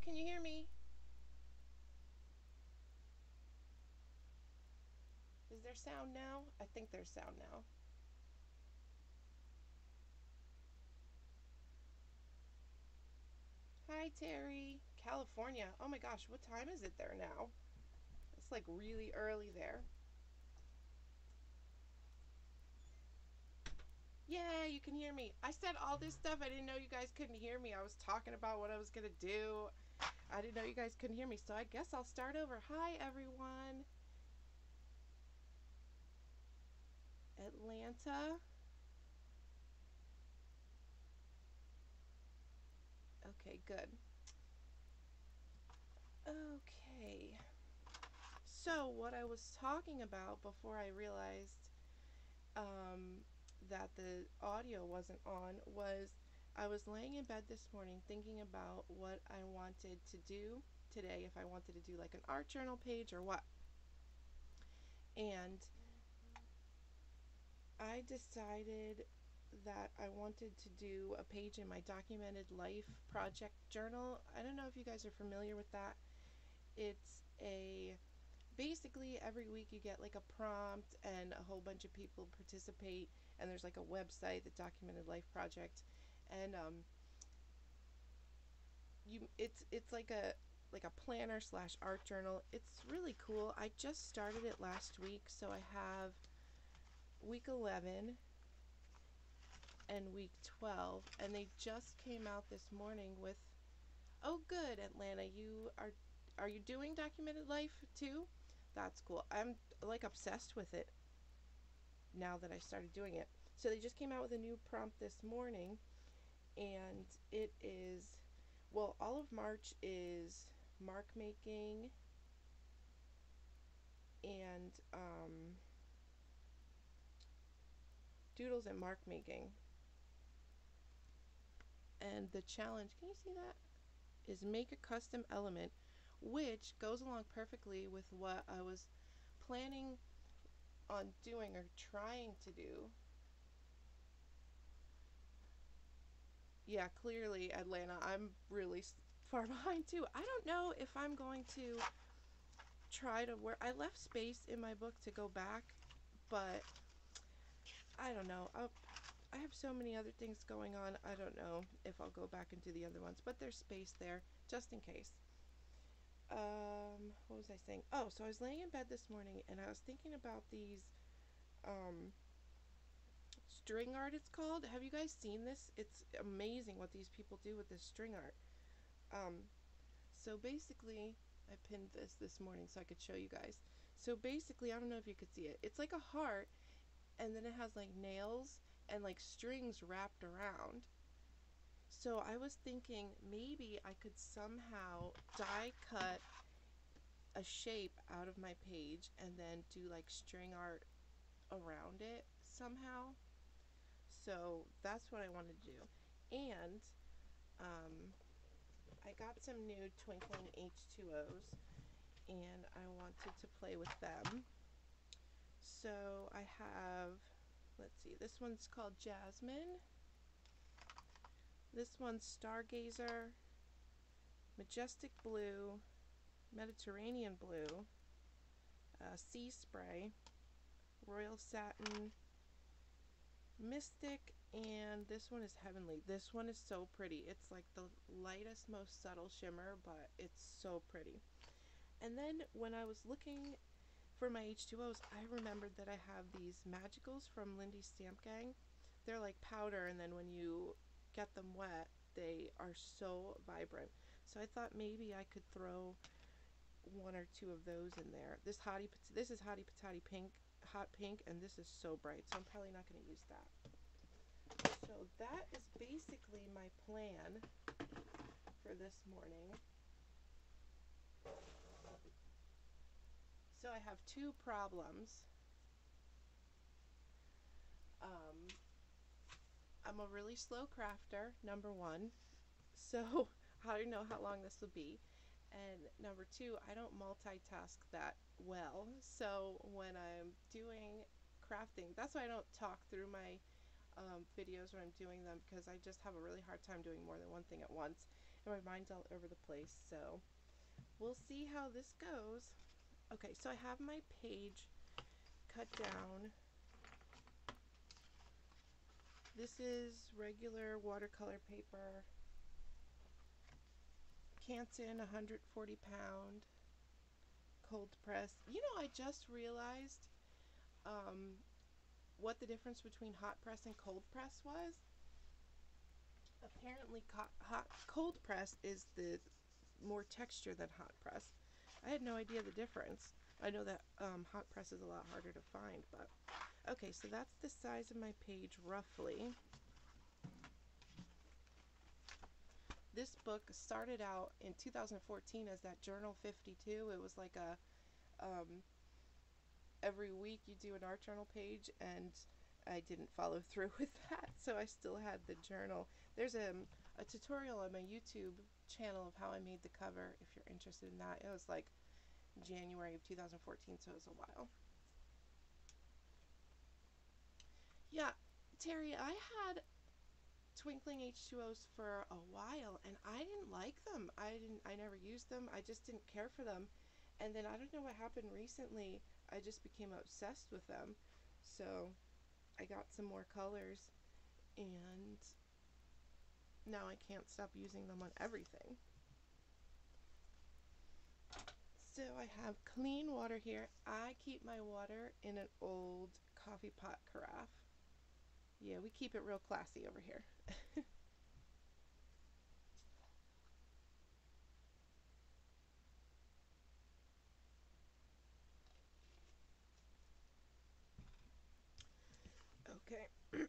can you hear me? Is there sound now? I think there's sound now. Hi, Terry. California. Oh my gosh, what time is it there now? It's like really early there. Yeah, you can hear me. I said all this stuff. I didn't know you guys couldn't hear me. I was talking about what I was going to do. I didn't know you guys couldn't hear me, so I guess I'll start over. Hi, everyone. Atlanta. Okay, good. Okay. So, what I was talking about before I realized um, that the audio wasn't on was I was laying in bed this morning thinking about what I wanted to do today, if I wanted to do like an art journal page or what. And I decided that I wanted to do a page in my documented life project journal. I don't know if you guys are familiar with that. It's a basically every week you get like a prompt and a whole bunch of people participate, and there's like a website, the Documented Life Project, and it's like a planner slash art journal. It's really cool. I just started it last week, so I have week 11 and week 12, and they just came out this morning with, oh good, Atlanta, are you doing Documented Life too? That's cool. I'm like obsessed with it now that I started doing it. So they just came out with a new prompt this morning, and it is, well, all of March is mark making and doodles and mark making. And the challenge, can you see that? Is make a custom element, which goes along perfectly with what I was planning on doing or trying to do. Yeah, clearly, Atlanta, I'm really far behind too. I don't know if I'm going to try to work. I left space in my book to go back, but I don't know. I have so many other things going on. I don't know if I'll go back into the other ones, but there's space there just in case. What was I saying? Oh, so I was laying in bed this morning and I was thinking about these um string art, it's called. Have you guys seen this? It's amazing what these people do with this string art. Um so basically, I pinned this morning so I could show you guys. So basically, I don't know if you could see it. It's like a heart, and then it has like nails and like strings wrapped around. So I was thinking maybe I could somehow die cut a shape out of my page and then do like string art around it somehow. So that's what I wanted to do. And I got some new twinkling H2Os and I wanted to play with them. So I have, let's see, this one's called Jasmine. This one's Stargazer, Majestic Blue, Mediterranean Blue, Sea Spray, Royal Satin, Mystic, and this one is Heavenly. This one is so pretty. It's like the lightest, most subtle shimmer, but it's so pretty. And then when I was looking for my H2Os, I remembered that I have these magicals from Lindy's Stamp Gang. They're like powder, and then when you get them wet, they are so vibrant. So I thought maybe I could throw one or two of those in there. This is Hottie Patati Pink, Hot Pink, and this is so bright, so I'm probably not going to use that. So that is basically my plan for this morning. So I have two problems. I'm a really slow crafter, number one, so I don't know how long this will be. And number two, I don't multitask that well. So when I'm doing crafting, that's why I don't talk through my videos when I'm doing them, because I just have a really hard time doing more than one thing at once. and my mind's all over the place. So we'll see how this goes. Okay, so I have my page cut down. This is regular watercolor paper, Canson 140-pound, cold press. You know, I just realized what the difference between hot press and cold press was. Apparently cold press is the more texture than hot press. I had no idea the difference. I know that hot press is a lot harder to find, but okay, so that's the size of my page roughly. This book started out in 2014 as that Journal 52. It was like a every week you do an art journal page, and I didn't follow through with that, so I still had the journal. There's a tutorial on my YouTube channel of how I made the cover if you're interested in that. It was like January of 2014, so it was a while. Yeah, Terry, I had twinkling H2Os for a while, and I didn't like them. I never used them. I just didn't care for them. And then I don't know what happened recently. I just became obsessed with them. So I got some more colors, and now I can't stop using them on everything. So I have clean water here. I keep my water in an old coffee pot carafe. Yeah, we keep it real classy over here. Okay.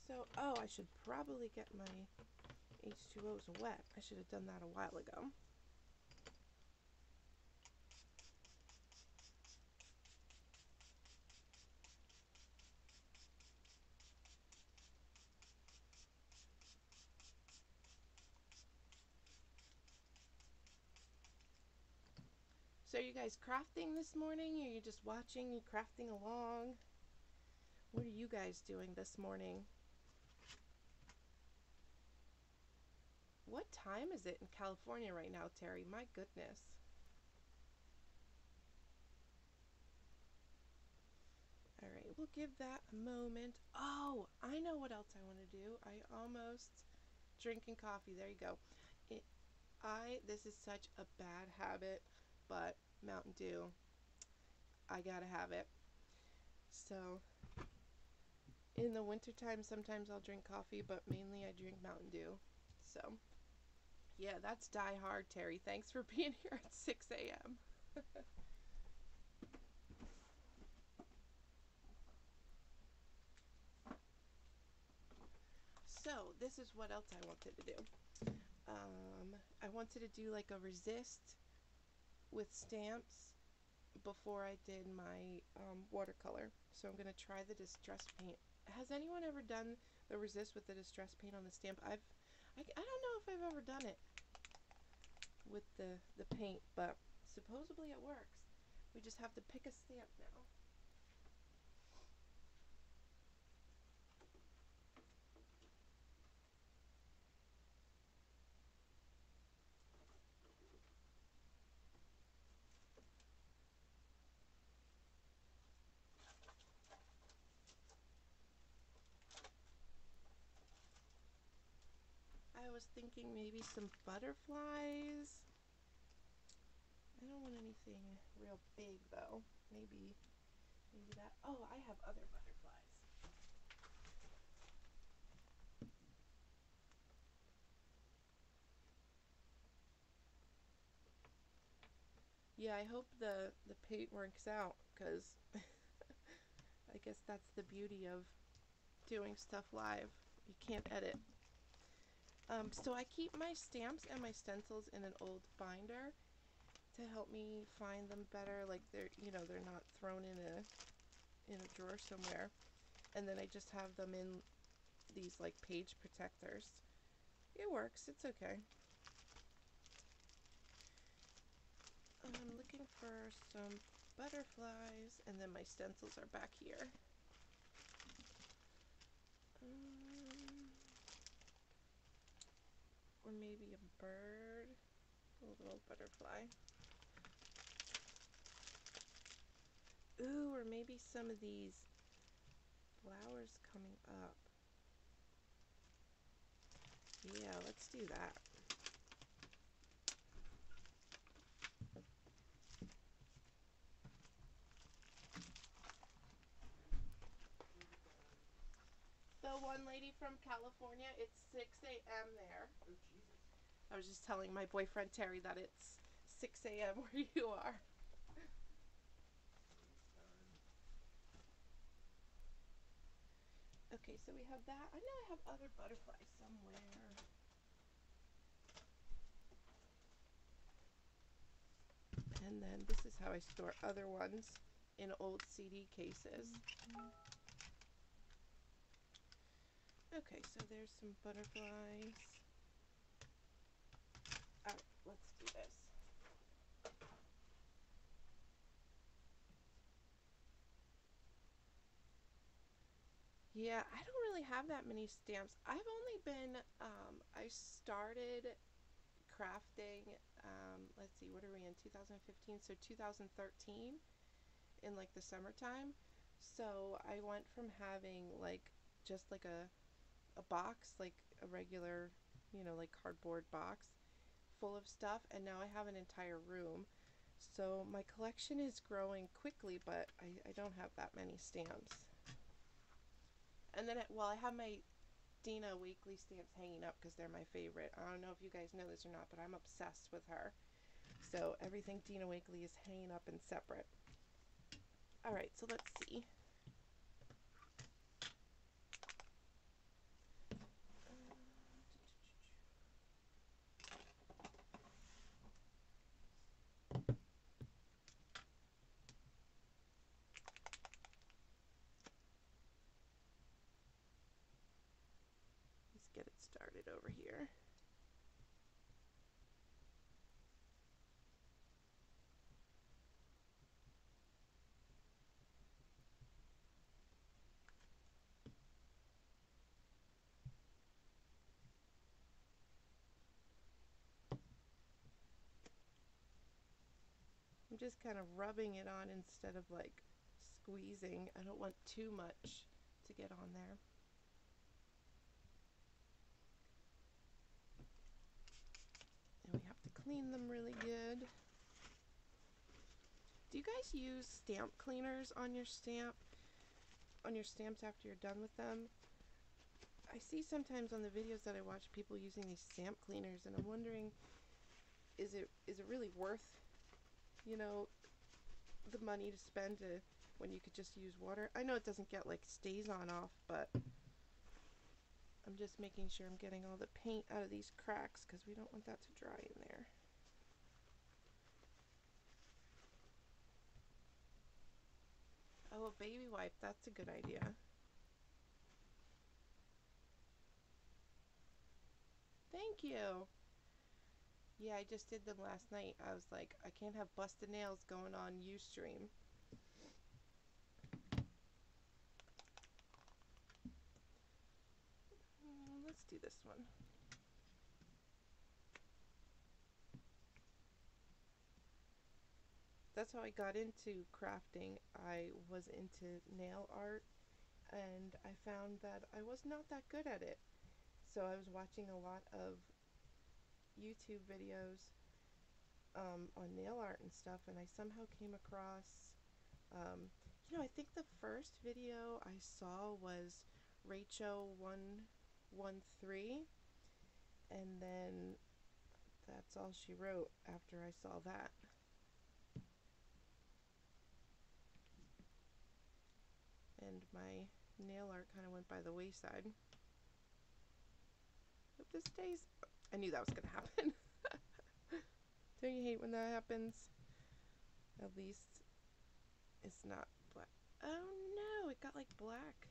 So, oh, I should probably get my H2Os wet. I should have done that a while ago. So, are you guys crafting this morning? Are you just watching, you crafting along? What are you guys doing this morning? What time is it in California right now, Terry? My goodness. All right, we'll give that a moment. Oh, I know what else I want to do. I almost drinking coffee. There you go. This is such a bad habit, but Mountain Dew, I gotta have it. So in the wintertime, sometimes I'll drink coffee, but mainly I drink Mountain Dew. So yeah, that's Die Hard, Terry. Thanks for being here at 6 a.m. So this is what else I wanted to do. I wanted to do like a resist with stamps before I did my watercolor. So I'm going to try the distress paint. Has anyone ever done the resist with the distress paint on the stamp? I don't know if I've ever done it with the paint, but supposedly it works. We just have to pick a stamp now. I was thinking maybe some butterflies. I don't want anything real big though. Maybe that. Oh, I have other butterflies. Yeah, I hope the paint works out, because I guess that's the beauty of doing stuff live. You can't edit. So I keep my stamps and my stencils in an old binder to help me find them better. Like they're not thrown in a drawer somewhere. And then I just have them in these like page protectors. It works. It's okay. I'm looking for some butterflies, and then my stencils are back here. or maybe a bird, a little butterfly. Ooh, or maybe some of these flowers coming up. Yeah, let's do that. The one lady from California, it's 6 a.m. there. Oh, Jesus. I was just telling my boyfriend Terry that it's 6 a.m. where you are. Okay, so we have that. I know I have other butterflies somewhere. And then this is how I store other ones in old CD cases. Okay, so there's some butterflies. Alright, let's do this. Yeah, I don't really have that many stamps. I've only been, I started crafting, let's see, what are we in, 2015? So 2013, in like the summertime. So I went from having like just like a box, like a regular, you know, like cardboard box full of stuff, and now I have an entire room. So my collection is growing quickly, but I don't have that many stamps. And then, well, I have my Dina weekly stamps hanging up because they're my favorite. I don't know if you guys know this or not, but I'm obsessed with her. So everything Dina Weekly is hanging up and separate. Alright, so let's see. Let's get it started over here. I'm just kind of rubbing it on instead of like squeezing. I don't want too much to get on there. And we have to clean them really good. Do you guys use stamp cleaners on your stamps after you're done with them? I see sometimes on the videos that I watch people using these stamp cleaners, and I'm wondering, is it really worth, you know, the money to spend when you could just use water? I know it doesn't get like stays on off, but I'm just making sure I'm getting all the paint out of these cracks because we don't want that to dry in there. Oh, a baby wipe, that's a good idea. Thank you. Yeah, I just did them last night. I was like, I can't have busted nails going on Ustream. Let's do this one. That's how I got into crafting. I was into nail art, and I found that I was not that good at it. So I was watching a lot of YouTube videos on nail art and stuff, and I somehow came across, you know, I think the first video I saw was Rachel113, and then that's all she wrote after I saw that. And my nail art kind of went by the wayside. Hope this stays. I knew that was going to happen. Don't you hate when that happens? At least it's not black. Oh no, it got like black.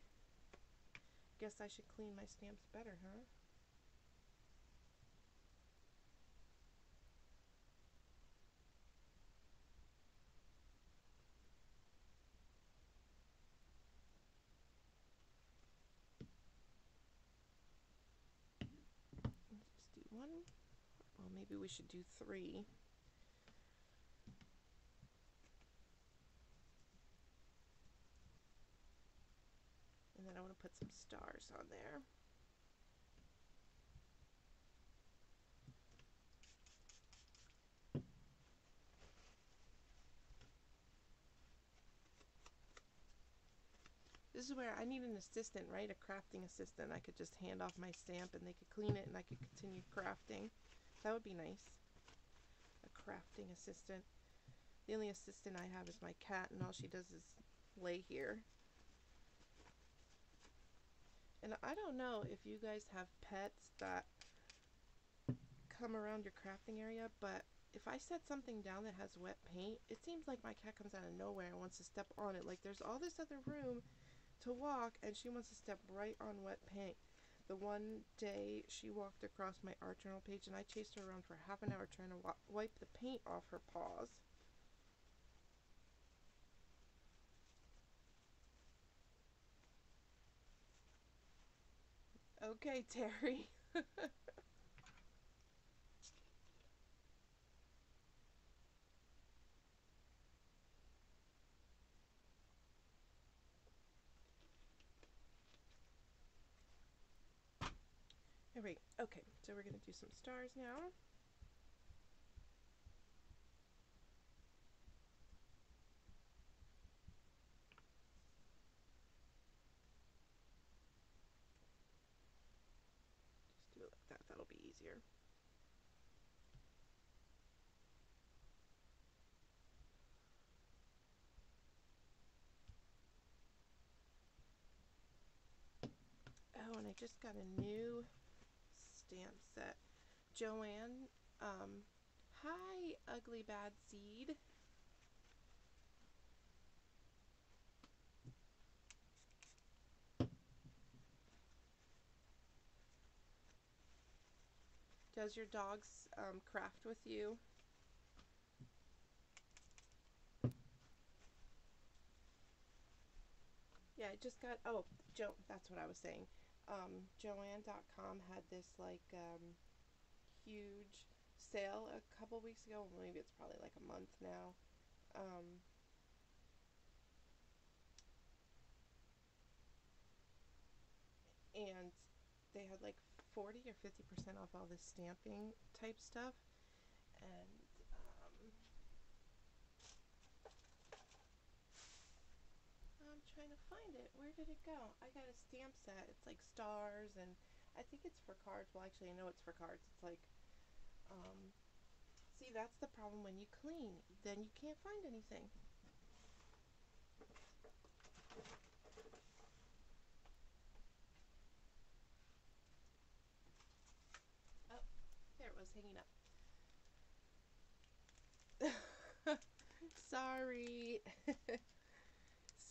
Guess I should clean my stamps better, huh? Let's just do one. Well, maybe we should do 3. And then I want to put some stars on there. This is where I need an assistant, right? A crafting assistant. I could just hand off my stamp and they could clean it and I could continue crafting. That would be nice. A crafting assistant. The only assistant I have is my cat, and all she does is lay here. And I don't know if you guys have pets that come around your crafting area, but if I set something down that has wet paint, it seems like my cat comes out of nowhere and wants to step on it. Like there's all this other room to walk and she wants to step right on wet paint. The one day she walked across my art journal page and I chased her around for half an hour trying to wipe the paint off her paws. Okay, Terry. Alright, okay, so we're going to do some stars now. Just do it like that, that'll be easier. Oh, and I just got a new stamp set. Joanne, hi, Ugly Bad Seed. Does your dogs craft with you? Yeah, I just got, oh, that's what I was saying. Joanne.com had this like huge sale a couple weeks ago. Maybe it's probably like a month now. And they had like 40 or 50% off all this stamping type stuff. And I'm trying to find it. Where did it go? I got a stamp set. It's like stars, and I think it's for cards. Well, actually, I know it's for cards. It's like, see, that's the problem when you clean. Then you can't find anything. Oh, there it was, hanging up. Sorry.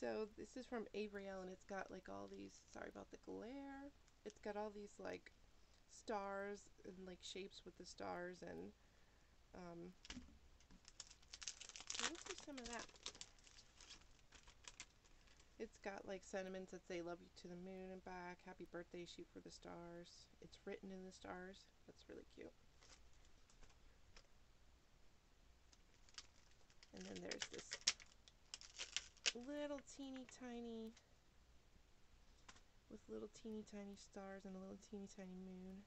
So this is from Avriel, and it's got like all these, sorry about the glare, it's got all these like stars and like shapes with the stars, and let's do some of that. It's got like sentiments that say love you to the moon and back, happy birthday, shoot for the stars. It's written in the stars. That's really cute. And then there's this little teeny tiny, with little teeny tiny stars and a little teeny tiny moon.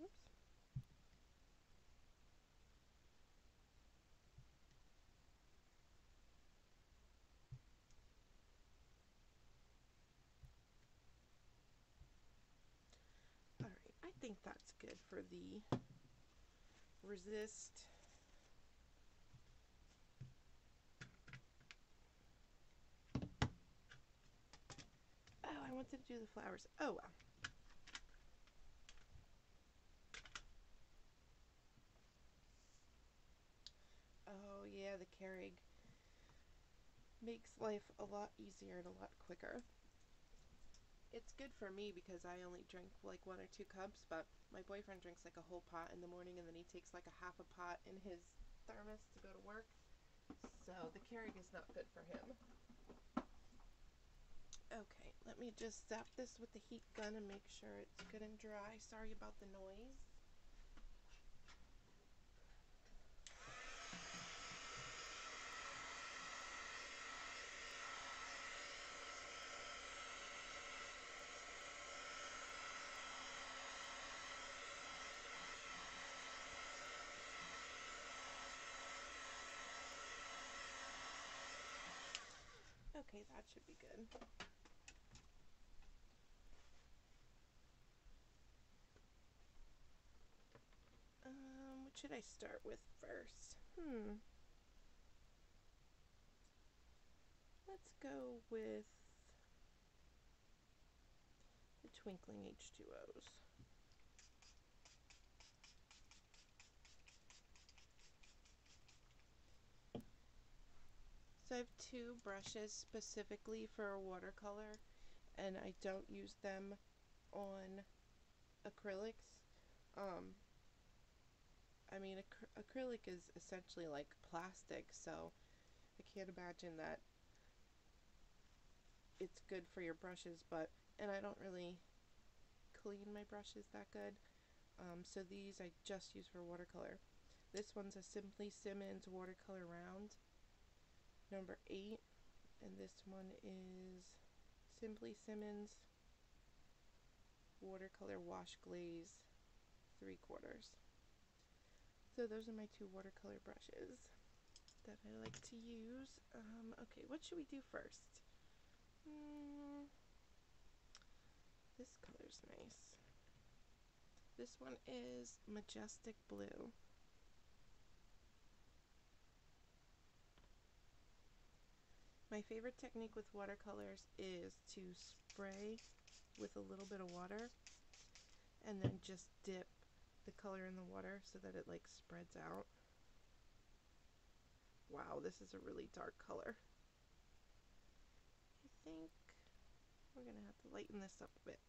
Oops. Alright, I think that's good for the resist. Oh, I wanted to do the flowers. Oh well. Oh yeah, the Keurig makes life a lot easier and a lot quicker. It's good for me because I only drink like 1 or 2 cups, but my boyfriend drinks like a whole pot in the morning, and then he takes like a half a pot in his thermos to go to work. So the Keurig is not good for him. Okay, let me just zap this with the heat gun and make sure it's good and dry. Sorry about the noise. Okay, that should be good. What should I start with first? Let's go with the twinkling H2Os. So I have two brushes specifically for watercolor, and I don't use them on acrylics. I mean, acrylic is essentially like plastic, so I can't imagine that it's good for your brushes, and I don't really clean my brushes that good. So these I just use for watercolor. This one's a Simply Simmons watercolor round, number 8, and this one is Simply Simmons watercolor wash glaze 3/4. So those are my two watercolor brushes that I like to use. Okay, what should we do first? This color's nice. This one is Majestic Blue. My favorite technique with watercolors is to spray with a little bit of water and then just dip the color in the water so that it like spreads out. Wow, this is a really dark color. I think we're gonna have to lighten this up a bit.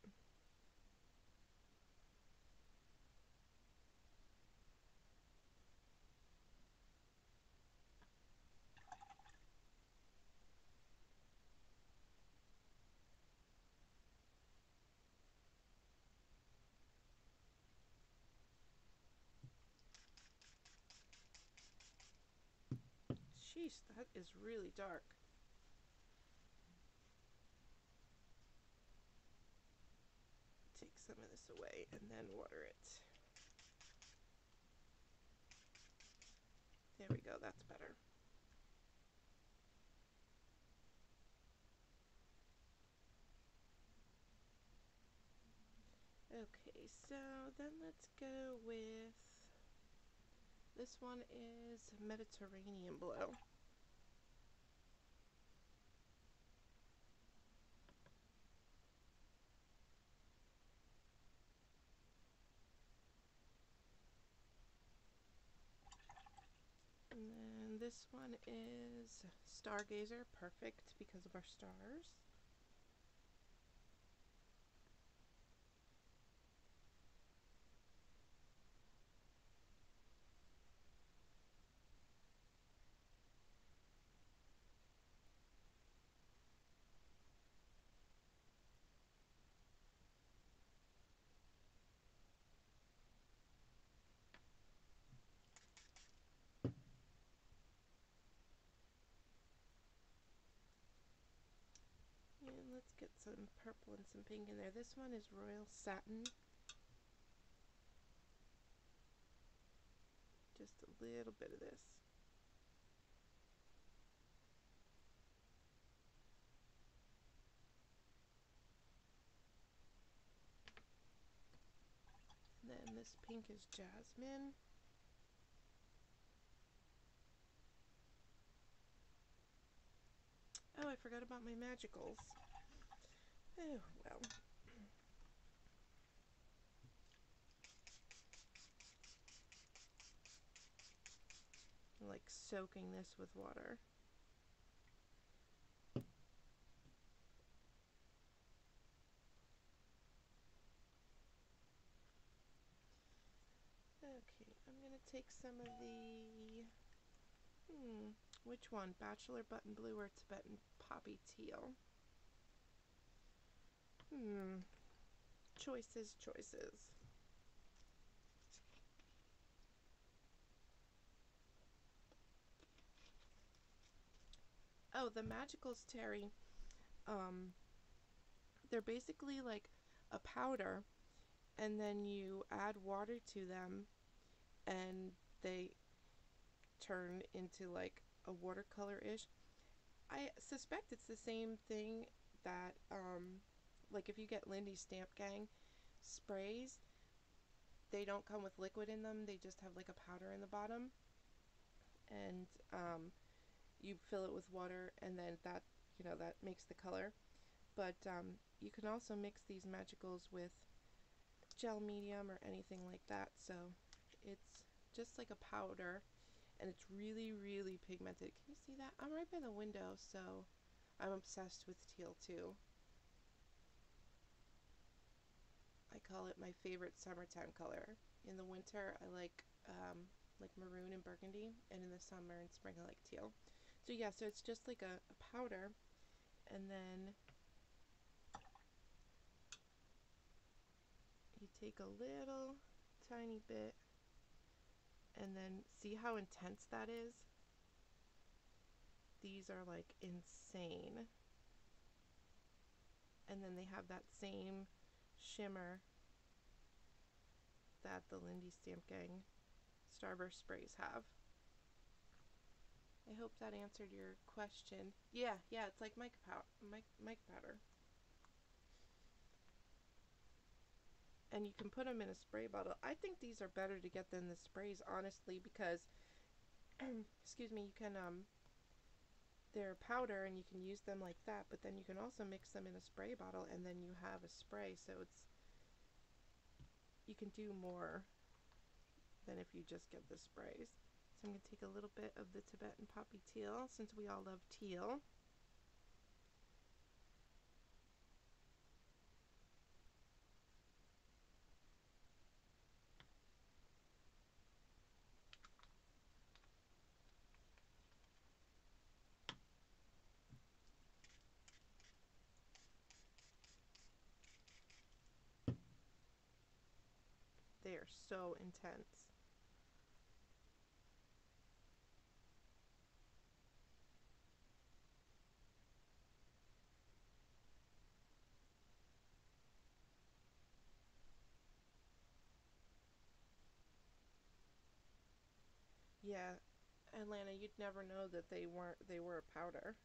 Sheesh, that is really dark. Take some of this away and then water it. There we go, that's better. Okay, so then let's go with, this one is Mediterranean Blue. And then this one is Stargazer, perfect because of our stars. And let's get some purple and some pink in there. This one is Royal Satin. Just a little bit of this. And then this pink is Jasmine. Oh, I forgot about my magicals. Oh, well. I'm like soaking this with water. Okay, I'm going to take some of the, which one? Bachelor Button Blue or Tibetan Poppy Teal? Hmm. Choices, choices. Oh, the magicals, Terry. Um, they're basically like a powder, and then you add water to them, and they turn into like a watercolor ish. I suspect it's the same thing that, like if you get Lindy Stamp Gang sprays, they don't come with liquid in them, they just have like a powder in the bottom, and you fill it with water, and then that, that makes the color. But you can also mix these magicals with gel medium or anything like that, so it's just like a powder, and it's really, really pigmented. Can you see that? I'm right by the window, so I'm obsessed with teal too. I call it my favorite summertime color. In the winter, I like maroon and burgundy, and in the summer and spring, I like teal. So yeah, so it's just like a powder, and then you take a little tiny bit, and then see how intense that is? These are like insane. And then they have that same shimmer that the Lindy Stamp Gang Starburst sprays have. I hope that answered your question. Yeah, it's like mica powder. And you can put them in a spray bottle. I think these are better to get than the sprays, honestly, because excuse me, you can they're powder and you can use them like that, but then you can also mix them in a spray bottle and then you have a spray, so you can do more than if you just get the sprays. So I'm going to take a little bit of the Tibetan Poppy Teal, since we all love teal. They are so intense. Yeah, Atlanta, you'd never know that they were a powder.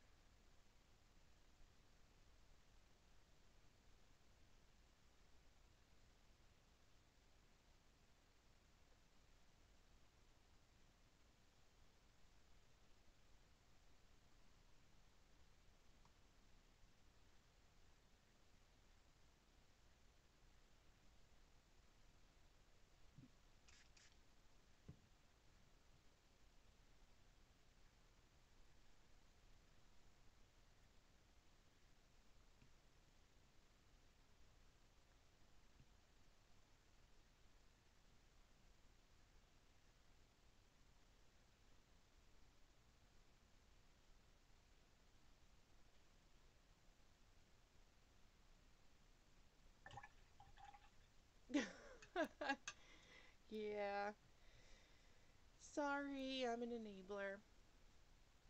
Yeah. Sorry, I'm an enabler.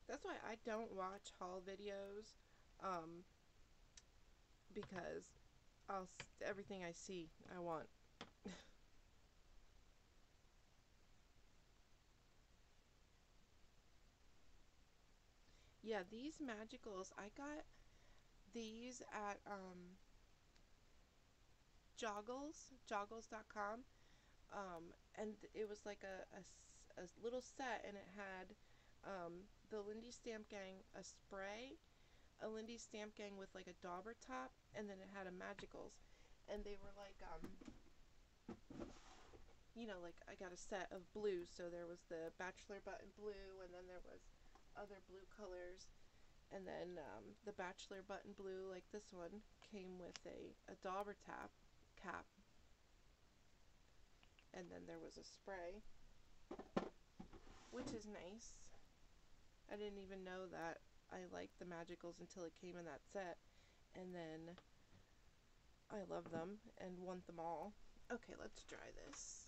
That's why I don't watch haul videos, um, because everything I see, I want. Yeah, these magicals, I got these at joggles.com. And it was like a little set, and it had the Lindy Stamp Gang, a spray, a Lindy Stamp Gang with like a dauber top, and then it had a magicals. And they were like, like I got a set of blues, so there was the Bachelor button blue, and then there was other blue colors, and then the Bachelor button blue, like this one, came with a dauber cap, and then there was a spray, which is nice. I didn't even know that I liked the magicals until it came in that set. And then I love them and want them all. Okay, let's try this.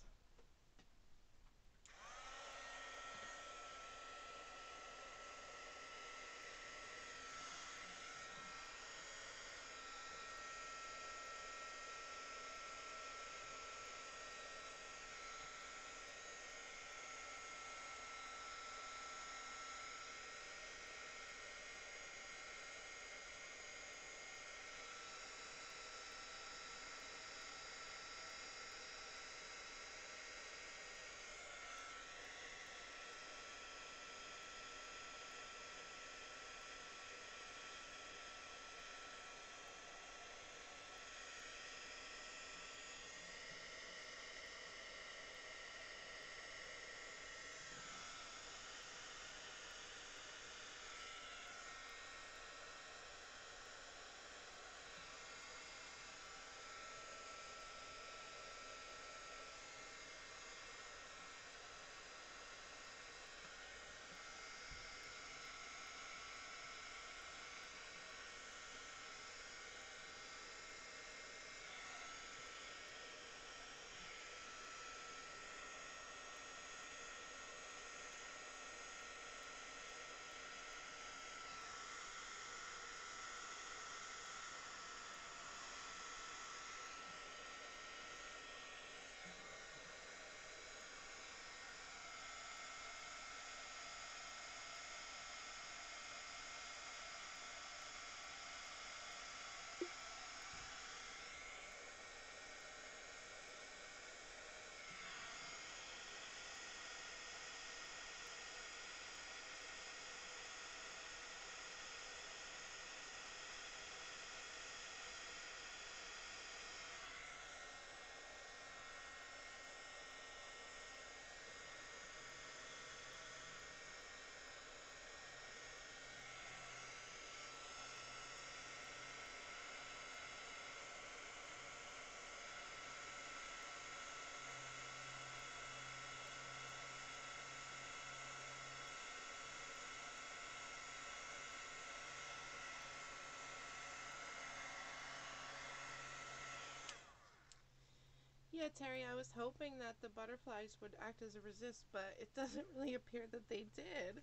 Yeah, Terry, I was hoping that the butterflies would act as a resist, but it doesn't really appear that they did.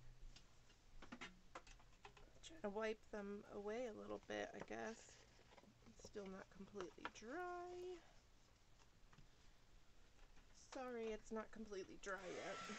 Trying to wipe them away a little bit, I guess. It's still not completely dry. Sorry, it's not completely dry yet.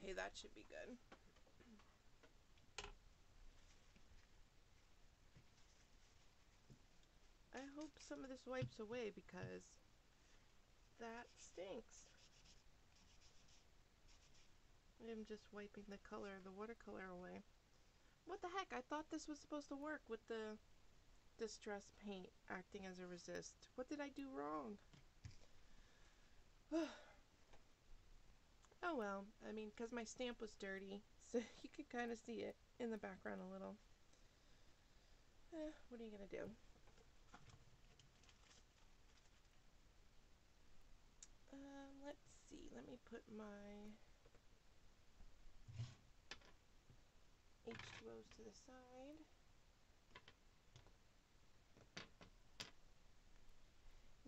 Okay, that should be good. I hope some of this wipes away because that stinks. I'm just wiping the color, the watercolor away. What the heck? I thought this was supposed to work with the distress paint acting as a resist. What did I do wrong? Oh well, I mean, because my stamp was dirty, so you could kind of see it in the background a little. What are you gonna do? Let's see, let me put my H2Os to the side.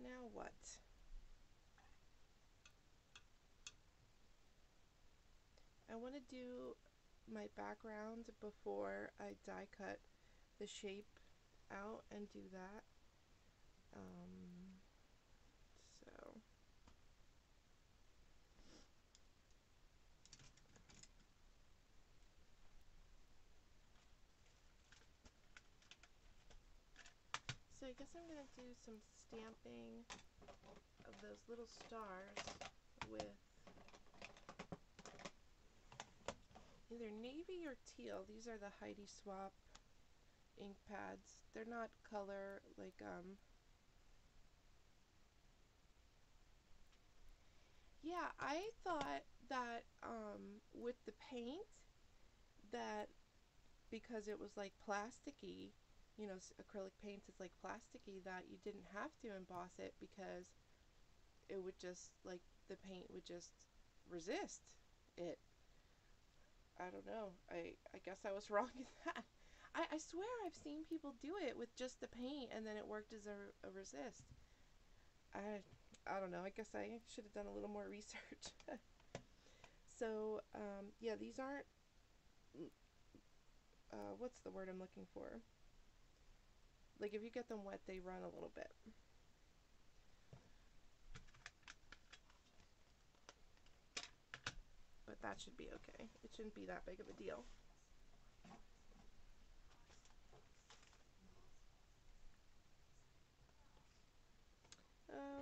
Now what? I want to do my background before I die cut the shape out and do that. So I guess I'm going to do some stamping of those little stars with either navy or teal. These are the Heidi Swap ink pads. They're not color like Yeah, I thought that with the paint, that because it was like plasticky, acrylic paint is like plasticky, that you didn't have to emboss it because it would just, like, the paint would just resist it. I don't know. I guess I was wrong in that. I swear I've seen people do it with just the paint and then it worked as a resist. I I don't know. I guess I should have done a little more research. So, yeah, these aren't, what's the word I'm looking for? Like, if you get them wet, they run a little bit. But that should be okay. It shouldn't be that big of a deal.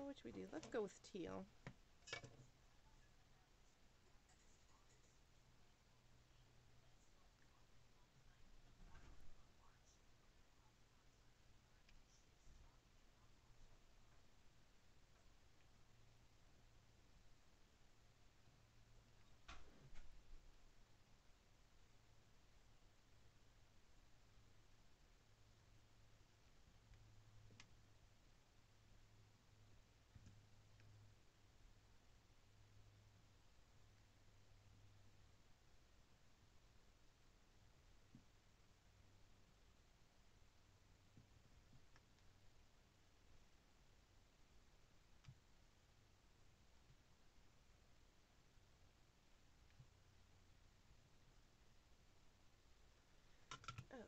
Which we do? Let's go with teal. Okay.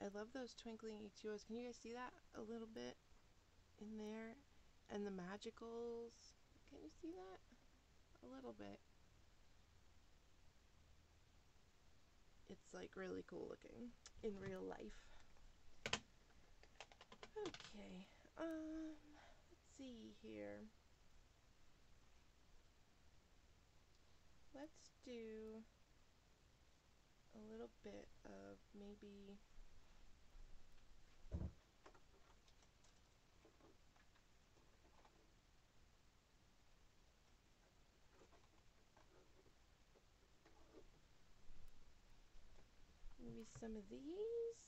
I love those twinkling Ichios. Can you guys see that a little bit in there? And the magicals. Can you see that? A little bit. It's like really cool looking in real life. Okay. Let's see here. Let's do a little bit of maybe some of these.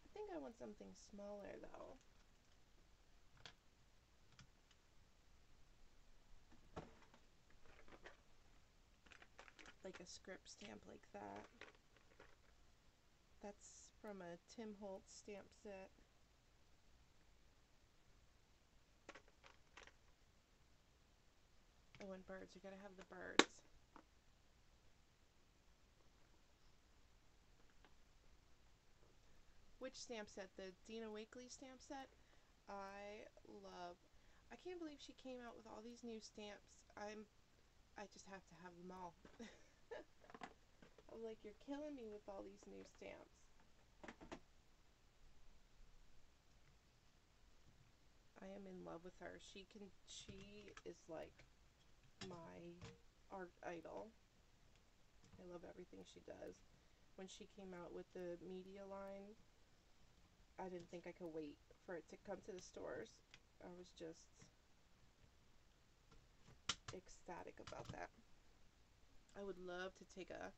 I think I want something smaller though. Like a script stamp like that. That's from a Tim Holtz stamp set. Oh, and birds. You gotta have the birds. Which stamp set? The Dina Wakley stamp set? I love. I can't believe she came out with all these new stamps. I just have to have them all. I'm like, you're killing me with all these new stamps. I am in love with her. She is like my art idol. I love everything she does. When she came out with the media line, I didn't think I could wait for it to come to the stores. I was just ecstatic about that. I would love to take a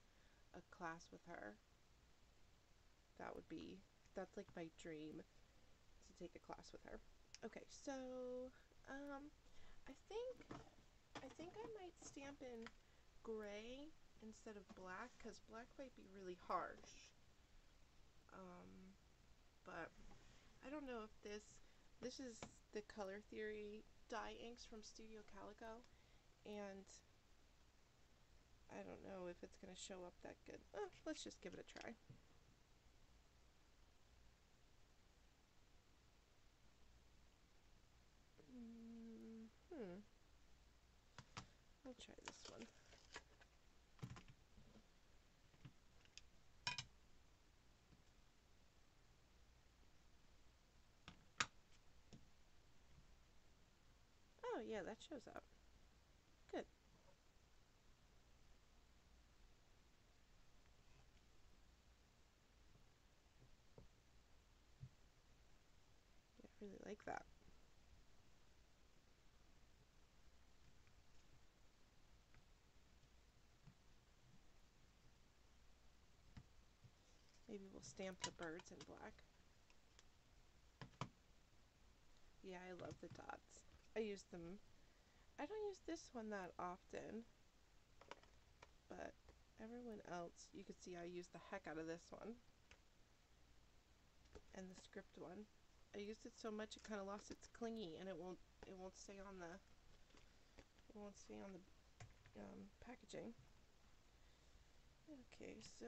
class with her. That's like my dream, to take a class with her. Okay, so I think I might stamp in gray instead of black, because black might be really harsh. But I don't know if this is the Color Theory dye inks from Studio Calico, and I don't know if it's gonna show up that good. Let's just give it a try. We'll try this one. Oh yeah, that shows up. Good. Yeah, I really like that. Maybe we'll stamp the birds in black. Yeah, I love the dots. I use them. I don't use this one that often, but everyone else, you can see I use the heck out of this one. And the script one. I used it so much it kind of lost its clingy, and it won't stay on the packaging. Okay, so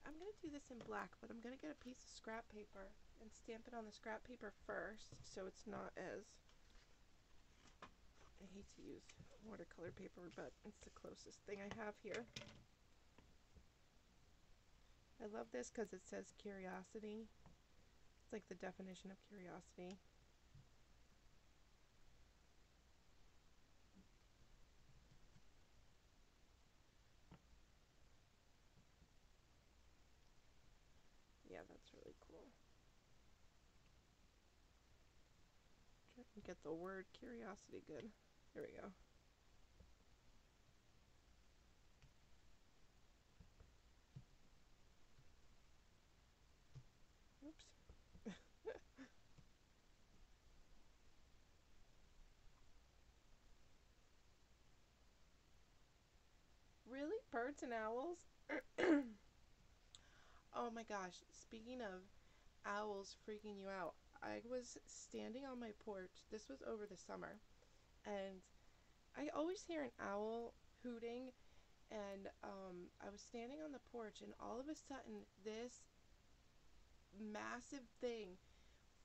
I'm gonna do this in black, but I'm gonna get a piece of scrap paper and stamp it on the scrap paper first, so it's not as, I hate to use watercolor paper, but it's the closest thing I have here. I love this because it says curiosity. It's like the definition of curiosity. Yeah, that's really cool. Try and get the word curiosity good. There we go. Oops. Really? Birds and owls? Oh my gosh, speaking of owls freaking you out, I was standing on my porch. This was over the summer, and I always hear an owl hooting, and I was standing on the porch, and all of a sudden this massive thing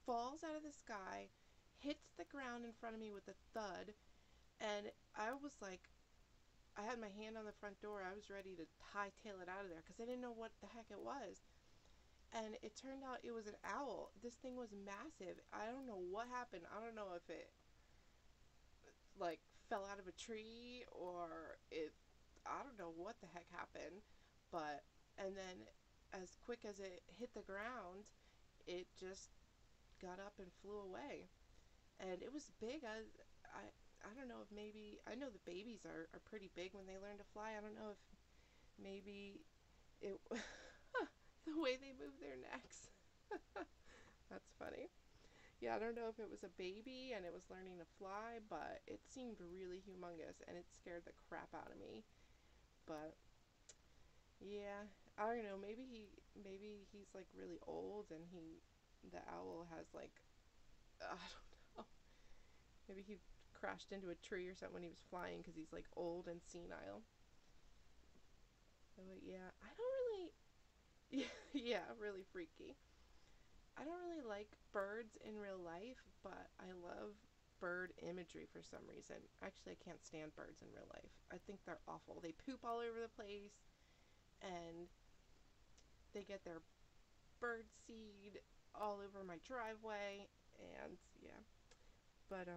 falls out of the sky, hits the ground in front of me with a thud, and I was like, I had my hand on the front door. I was ready to hightail it out of there because I didn't know what the heck it was. And it turned out it was an owl. This thing was massive. I don't know what happened. I don't know if it like fell out of a tree or it, I don't know what the heck happened, but and then as quick as it hit the ground, it just got up and flew away. And it was big. I don't know if maybe, I know the babies are pretty big when they learn to fly. I don't know if maybe it the way they move their necks. That's funny. Yeah, I don't know if it was a baby and it was learning to fly, but it seemed really humongous and it scared the crap out of me. But yeah, I don't know, maybe he's like really old and the owl has like, I don't know. Maybe he crashed into a tree or something when he was flying because he's like old and senile. But yeah, I don't really, yeah, really freaky. I don't really like birds in real life, but I love bird imagery for some reason. Actually, I can't stand birds in real life. I think they're awful. They poop all over the place, and they get their bird seed all over my driveway, and yeah. But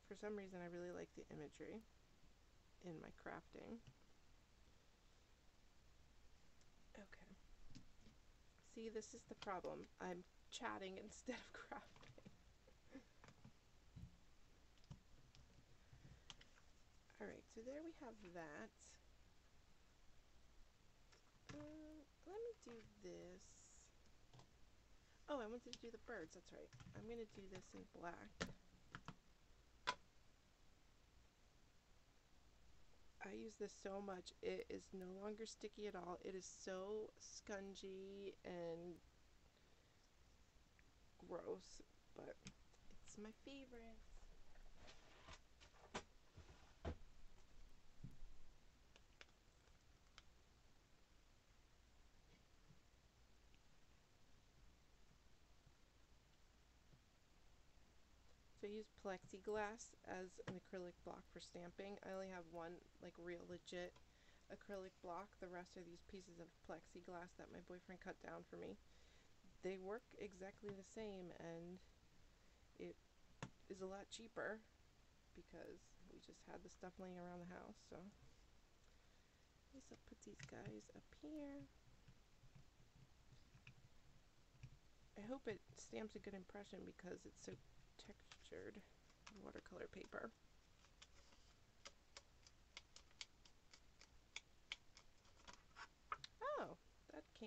for some reason I really like the imagery in my crafting. Okay. See, this is the problem. I'm chatting instead of crafting. Alright, so there we have that. Let me do this. Oh, I wanted to do the birds, that's right. I'm going to do this in black. I use this so much. It is no longer sticky at all. It is so spongy and gross, but it's my favorite. So I use plexiglass as an acrylic block for stamping. I only have one like real legit acrylic block. The rest are these pieces of plexiglass that my boyfriend cut down for me. They work exactly the same and it is a lot cheaper because we just had the stuff laying around the house. So at least I'll put these guys up here. I hope it stamps a good impression because it's so textured watercolor paper.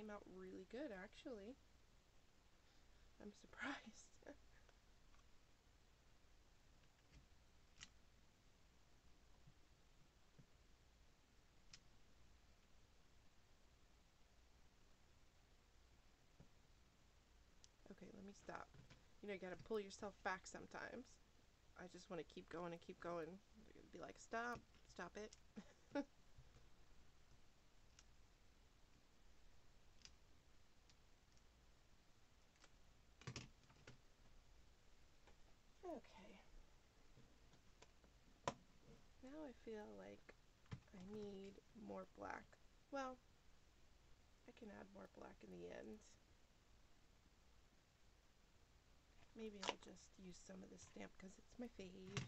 came out really good, actually. I'm surprised. Okay, let me stop. You know, you gotta pull yourself back sometimes. I just want to keep going and keep going. Be like, stop, stop it. Okay. Now I feel like I need more black. Well, I can add more black in the end. Maybe I'll just use some of this stamp because it's my fave.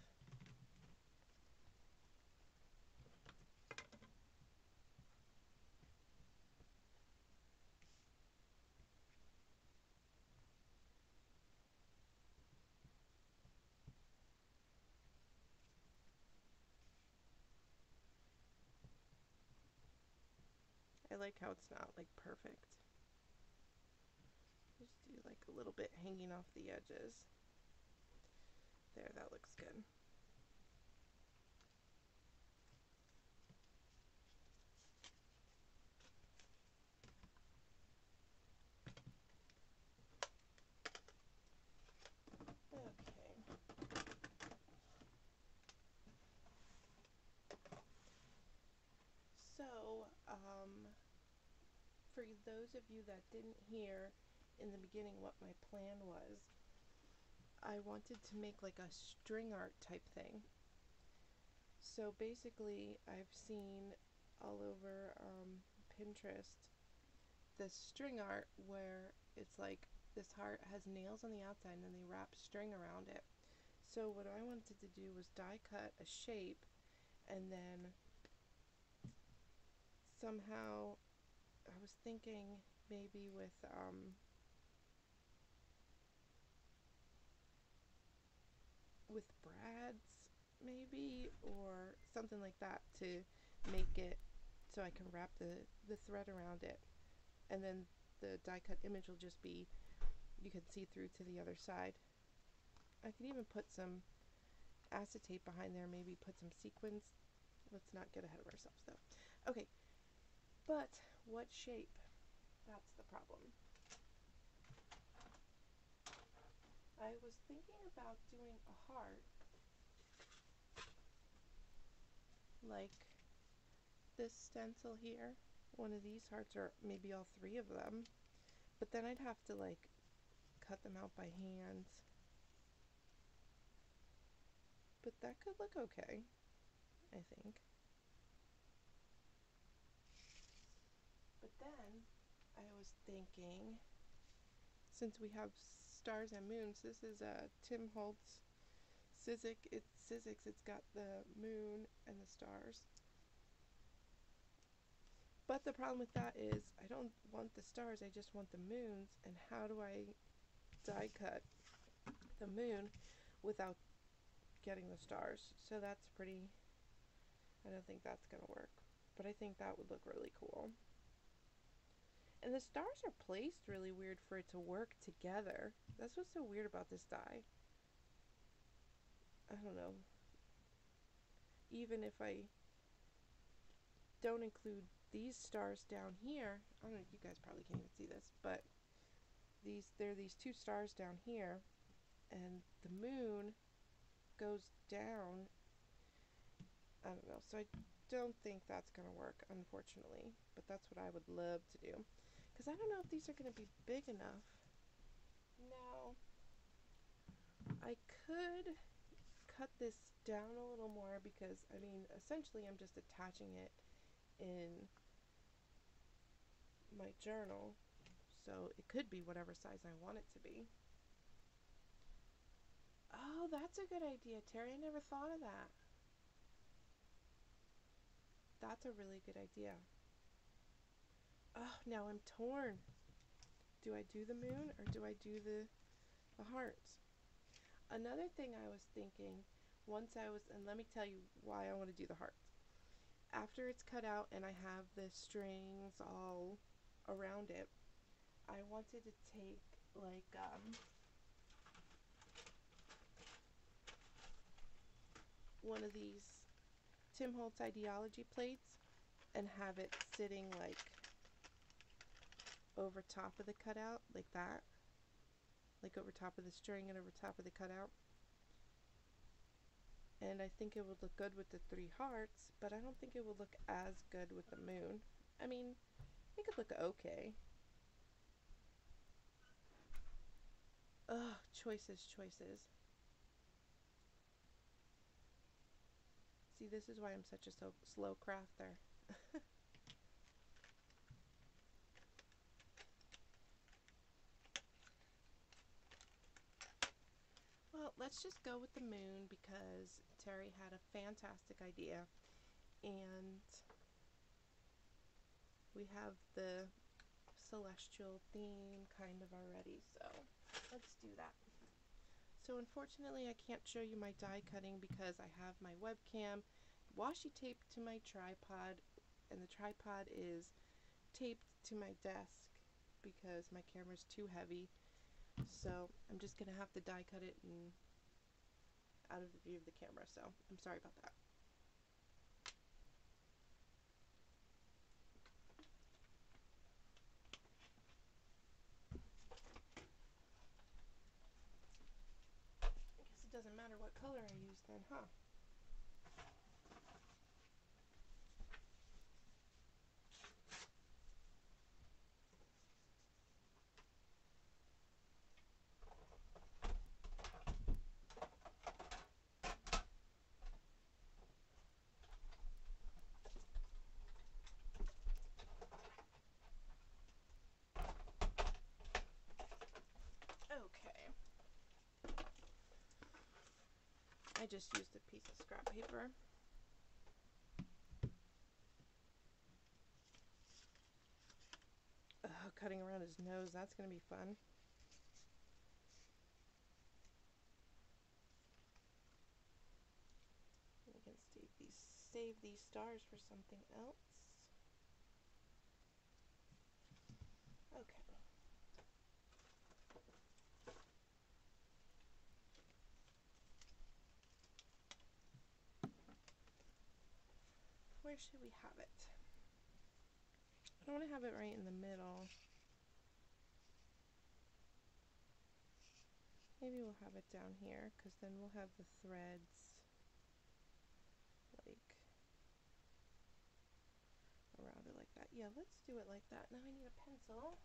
I like how it's not like perfect. Just do like a little bit hanging off the edges. There, that looks good. Okay. So, for those of you that didn't hear in the beginning what my plan was, I wanted to make like a string art type thing. So basically, I've seen all over Pinterest this string art where it's like this heart has nails on the outside and then they wrap string around it. So what I wanted to do was die cut a shape and then somehow I was thinking maybe with brads maybe or something like that to make it so I can wrap the thread around it, and then the die cut image will just be, you can see through to the other side. I can even put some acetate behind there, maybe put some sequins. Let's not get ahead of ourselves though. Okay, but what shape? That's the problem. I was thinking about doing a heart like this stencil here, one of these hearts, or maybe all three of them, but then I'd have to like cut them out by hand, but that could look okay, I think. But then I was thinking, since we have stars and moons, this is Tim Holtz Sizzix. It's got the moon and the stars. But the problem with that is I don't want the stars, I just want the moons. And how do I die cut the moon without getting the stars? So that's pretty, I don't think that's going to work. But I think that would look really cool. And the stars are placed really weird for it to work together. That's what's so weird about this die. I don't know. Even if I don't include these stars down here, I don't know, you guys probably can't even see this, but there are these two stars down here, and the moon goes down. I don't know, so I don't think that's going to work, unfortunately, but that's what I would love to do, because I don't know if these are going to be big enough. Now, I could cut this down a little more because, I mean, essentially I'm just attaching it in my journal, so it could be whatever size I want it to be. Oh, that's a good idea, Terry. I never thought of that. That's a really good idea. Oh, now I'm torn. Do I do the moon or do I do the hearts? Another thing I was thinking, and let me tell you why I want to do the hearts. After it's cut out and I have the strings all around it, I wanted to take like one of these Tim Holtz ideology plates and have it sitting like over top of the cutout, like that, like over top of the string and over top of the cutout. And I think it would look good with the 3 hearts, but I don't think it would look as good with the moon. I mean, it could look okay. Ugh, choices, choices. See, this is why I'm such a slow crafter. Well, let's just go with the moon because Terry had a fantastic idea, and we have the celestial theme kind of already, so let's do that. So unfortunately I can't show you my die cutting because I have my webcam washi taped to my tripod, and the tripod is taped to my desk because my camera's too heavy. So I'm just gonna have to die cut it and out of the view of the camera, so I'm sorry about that. I guess it doesn't matter what color I use then, huh? Okay. I just used a piece of scrap paper. Cutting around his nose, that's gonna be fun. We can save these stars for something else. Okay. Where should we have it? I don't want to have it right in the middle. Maybe we'll have it down here, because then we'll have the threads like around it like that. Yeah, let's do it like that. Now I need a pencil.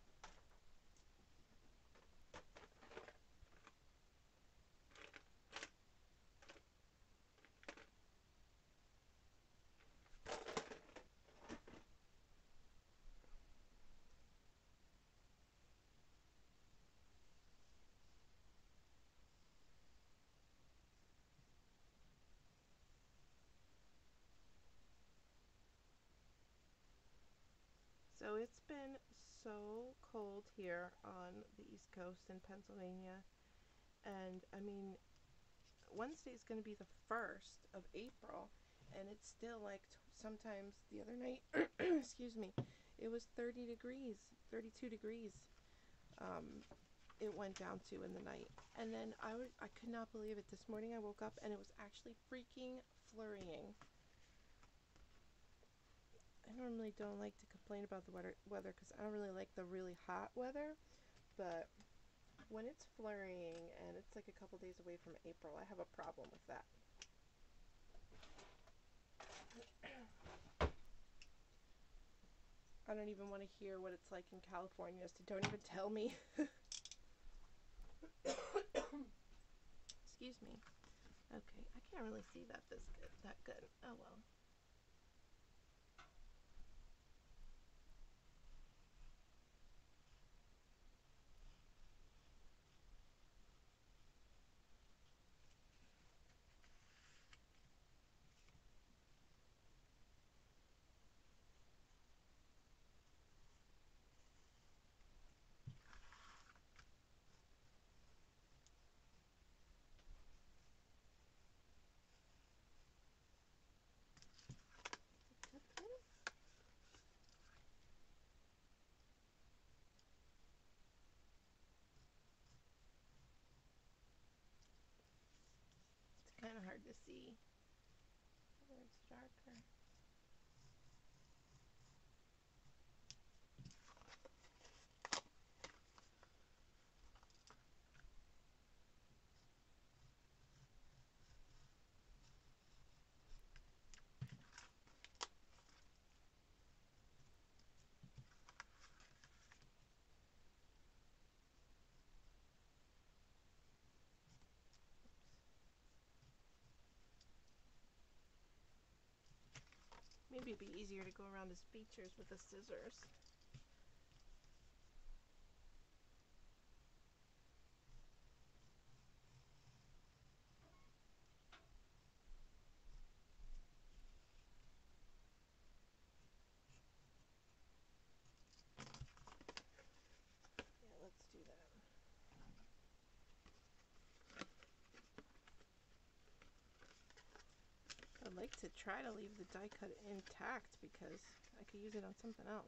So it's been so cold here on the East Coast in Pennsylvania, and I mean, Wednesday is going to be the 1st of April, and it's still like sometimes the other night, excuse me, it was 30 degrees, 32 degrees. It went down to in the night, and then I could not believe it. This morning I woke up and it was actually freaking flurrying. I normally don't like to complain about the weather because I don't really like the really hot weather, but when it's flurrying and it's like a couple days away from April, I have a problem with that. I don't even want to hear what it's like in California, so don't even tell me. Excuse me. Okay, I can't really see that good. Oh well. hard to see. Whether it's darker. Maybe it'd be easier to go around his features with the scissors. Yeah, let's do that. I'd like to try to leave the die cut intact because I could use it on something else.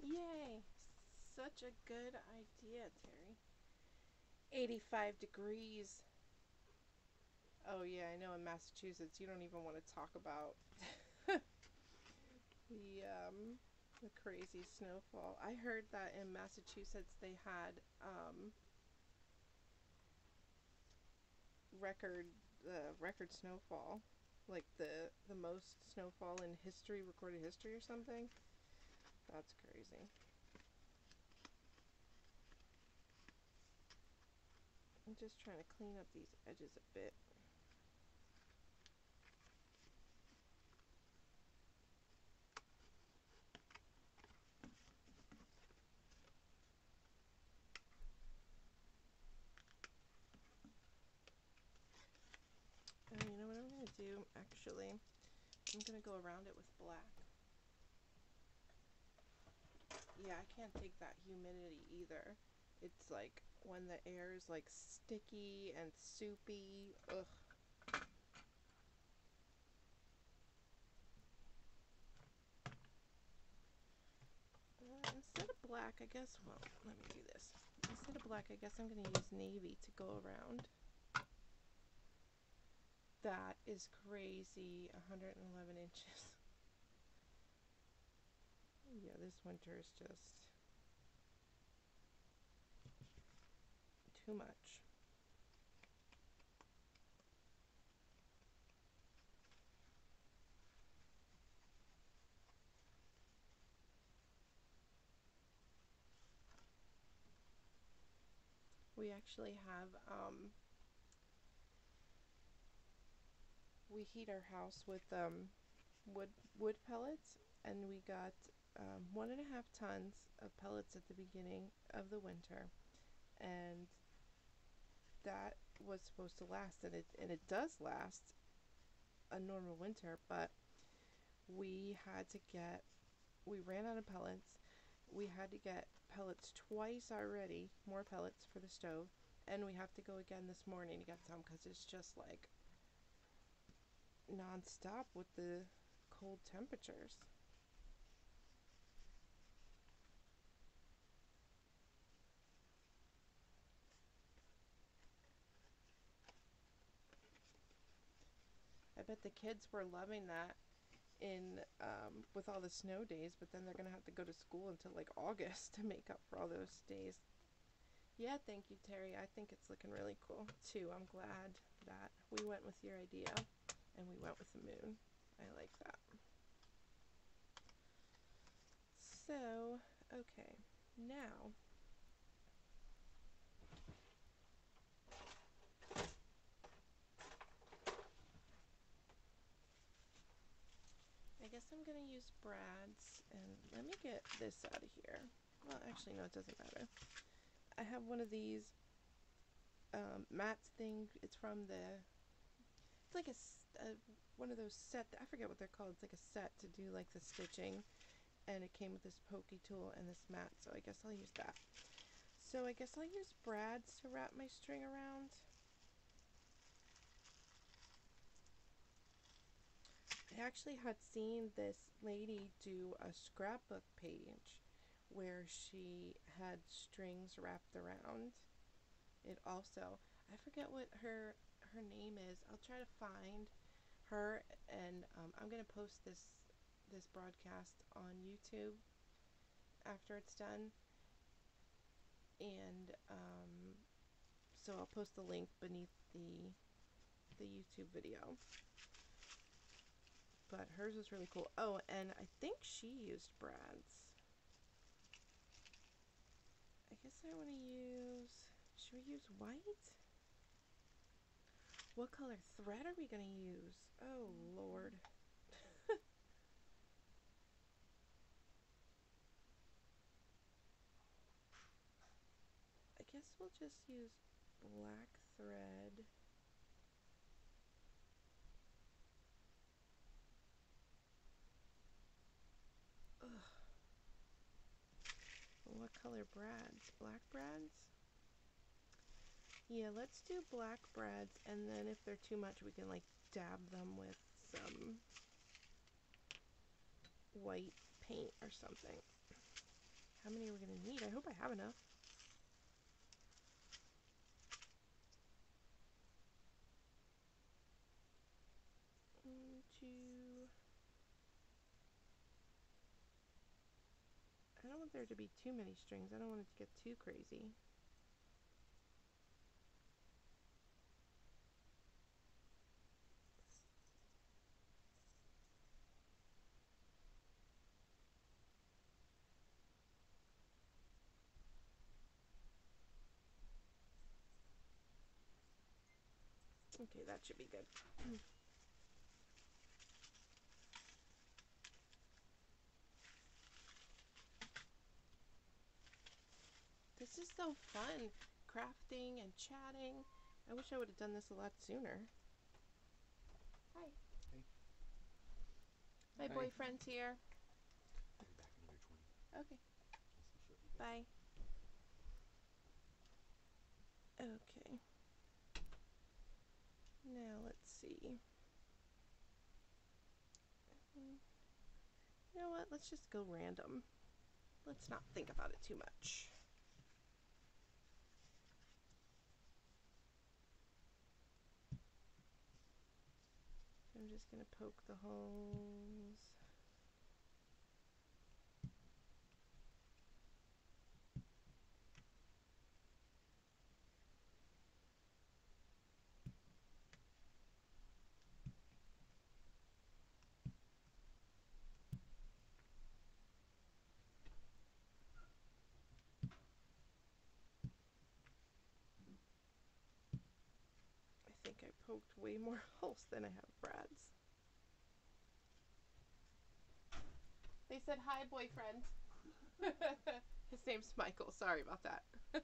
Yay! Such a good idea, Terry. 85 degrees. Oh yeah, I know in Massachusetts you don't even want to talk about the crazy snowfall. I heard that in Massachusetts they had record snowfall, like the most snowfall in history, recorded history or something. That's crazy. I'm just trying to clean up these edges a bit. And you know what I'm going to do, actually? I'm going to go around it with black. Yeah, I can't take that humidity either. It's like when the air is like sticky and soupy. Ugh. Instead of black, I guess, well, let me do this. Instead of black, I guess I'm going to use navy to go around. That is crazy. 111 inches. Yeah, this winter is just too much. We actually have, we heat our house with wood pellets, and we got 1.5 tons of pellets at the beginning of the winter, and that was supposed to last, and it does last a normal winter, but we ran out of pellets. We had to get pellets twice already, more pellets for the stove, and we have to go again this morning to get some because it's just like non-stop with the cold temperatures. I bet the kids were loving that in with all the snow days, but then they're gonna have to go to school until like August to make up for all those days. Yeah, thank you, Terry. I think it's looking really cool too. I'm glad that we went with your idea and we went with the moon. I like that. So, okay, now I guess I'm gonna use Brad's, and let me get this out of here. Well, actually, no, it doesn't matter. I have one of these mats thing. It's from it's like one of those set. I forget what they're called. It's like a set to do like the stitching, and it came with this pokey tool and this mat, so I guess I'll use that. So I guess I'll use brads to wrap my string around. I actually had seen this lady do a scrapbook page where she had strings wrapped around it also. I forget what her name is. I'll try to find her, and I'm gonna post this broadcast on YouTube after it's done, and so I'll post the link beneath the YouTube video. But hers was really cool. Oh, and I think she used brads. I guess I want to use, should we use white? What color thread are we going to use? Oh, Lord. I guess we'll just use black thread. Ugh. What color brads? Black brads? Yeah, let's do black brads, and then if they're too much, we can like dab them with some white paint or something. How many are we going to need? I hope I have enough. 1, 2. I don't want there to be too many strings. I don't want it to get too crazy. Okay, that should be good. This is so fun, crafting and chatting. I wish I would have done this a lot sooner. Hi. Hey. My Hi. boyfriend's here. I'll be back in another 20. Okay. I'll Bye. Okay. Now let's see. You know what? Let's just go random. Let's not think about it too much. I'm just going to poke the holes. I think I poked way more holes than I have brads. They said, hi, boyfriend. His name's Michael. Sorry about that. Oh,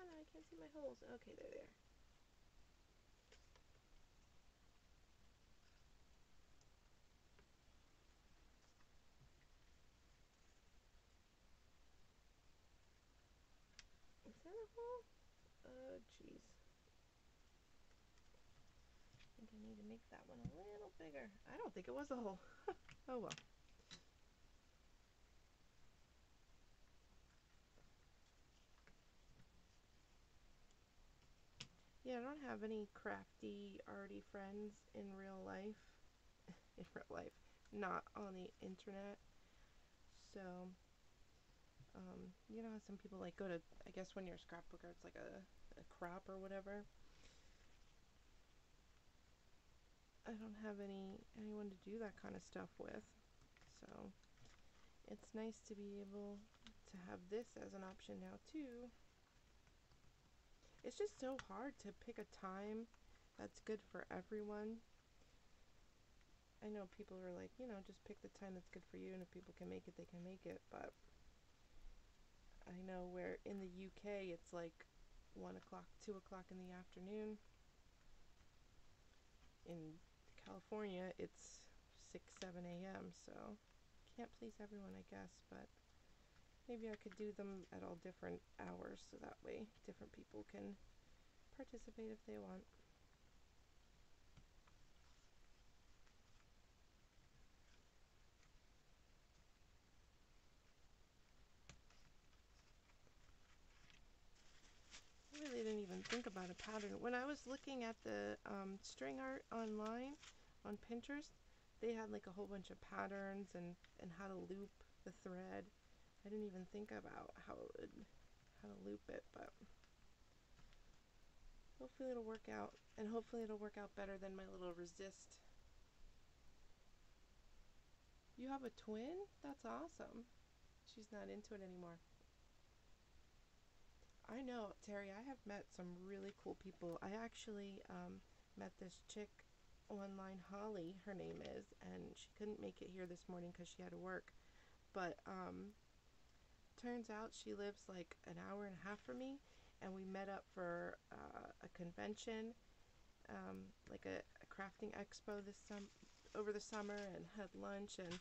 no, I can't see my holes. Okay, they're there. Is that a hole? Oh, jeez. I think I need to make that one a little bigger. I don't think it was a hole. Oh, well. Yeah, I don't have any crafty, arty friends in real life. In real life. Not on the internet. So, you know how some people like go to, I guess when you're a scrapbooker, it's like a crop or whatever. I don't have anyone to do that kind of stuff with. So, it's nice to be able to have this as an option now too. It's just so hard to pick a time that's good for everyone. I know people are like, you know, just pick the time that's good for you, and if people can make it, they can make it. But I know where in the UK it's like 1 o'clock, 2 o'clock in the afternoon. In California, it's 6, 7 a.m. So can't please everyone, I guess, but maybe I could do them at all different hours so that way different people can participate if they want. I really didn't even think about a pattern. When I was looking at the string art online on Pinterest, they had like a whole bunch of patterns and how to loop the thread. I didn't even think about how to loop it, but hopefully it'll work out, and hopefully it'll work out better than my little resist. You have a twin? That's awesome. She's not into it anymore. I know, Terry, I have met some really cool people. I actually met this chick online, Holly, her name is, and she couldn't make it here this morning because she had to work. But turns out she lives like an hour and a half from me, and we met up for a convention, like a crafting expo over the summer, and had lunch, and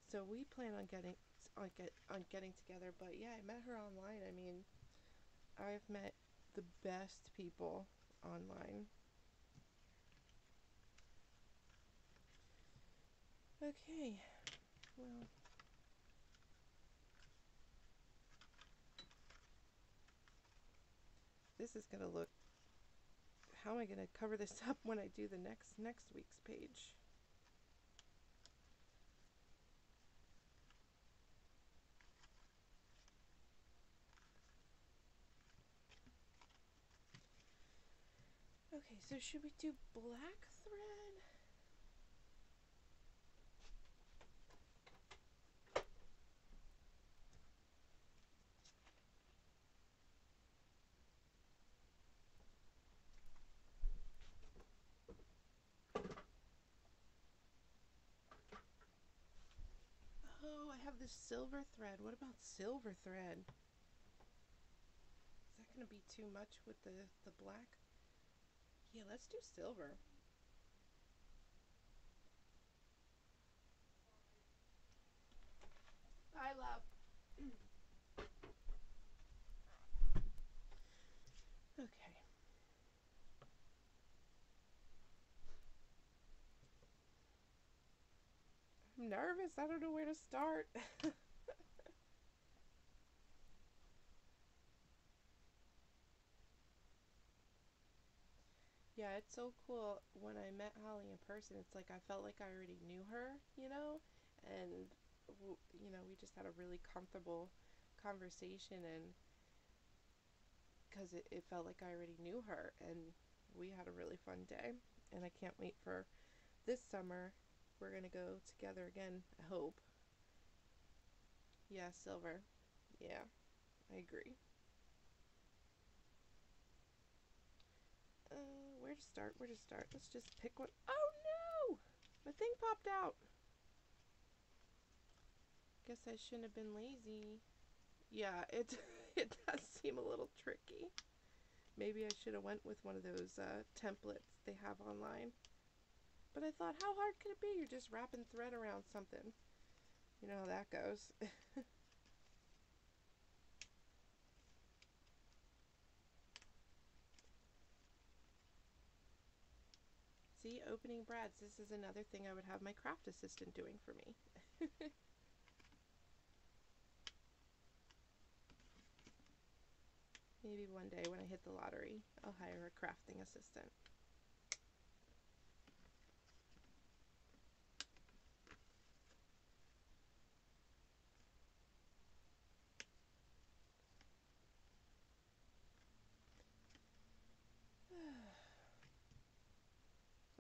so we plan on getting together. But yeah, I met her online. I mean, I've met the best people online. Okay, well, this is gonna look. How am I gonna cover this up when I do the next week's page? Okay, so should we do black thread? Oh, I have this silver thread. What about silver thread? Is that gonna be too much with the black? Yeah, let's do silver. Bye, love. Okay. I'm nervous. I don't know where to start. Yeah, it's so cool. When I met Holly in person, it's like I felt like I already knew her, you know? And, you know, we just had a really comfortable conversation, and because it felt like I already knew her, and we had a really fun day. And I can't wait for this summer. We're going to go together again, I hope. Yeah, silver. Yeah, I agree. Where to start? Where to start? Let's just pick one. Oh no! My thing popped out. Guess I shouldn't have been lazy. Yeah, it it does seem a little tricky. Maybe I should have went with one of those templates they have online. But I thought, how hard could it be? You're just wrapping thread around something. You know how that goes. See, opening brads. This is another thing I would have my craft assistant doing for me. Maybe one day when I hit the lottery, I'll hire a crafting assistant.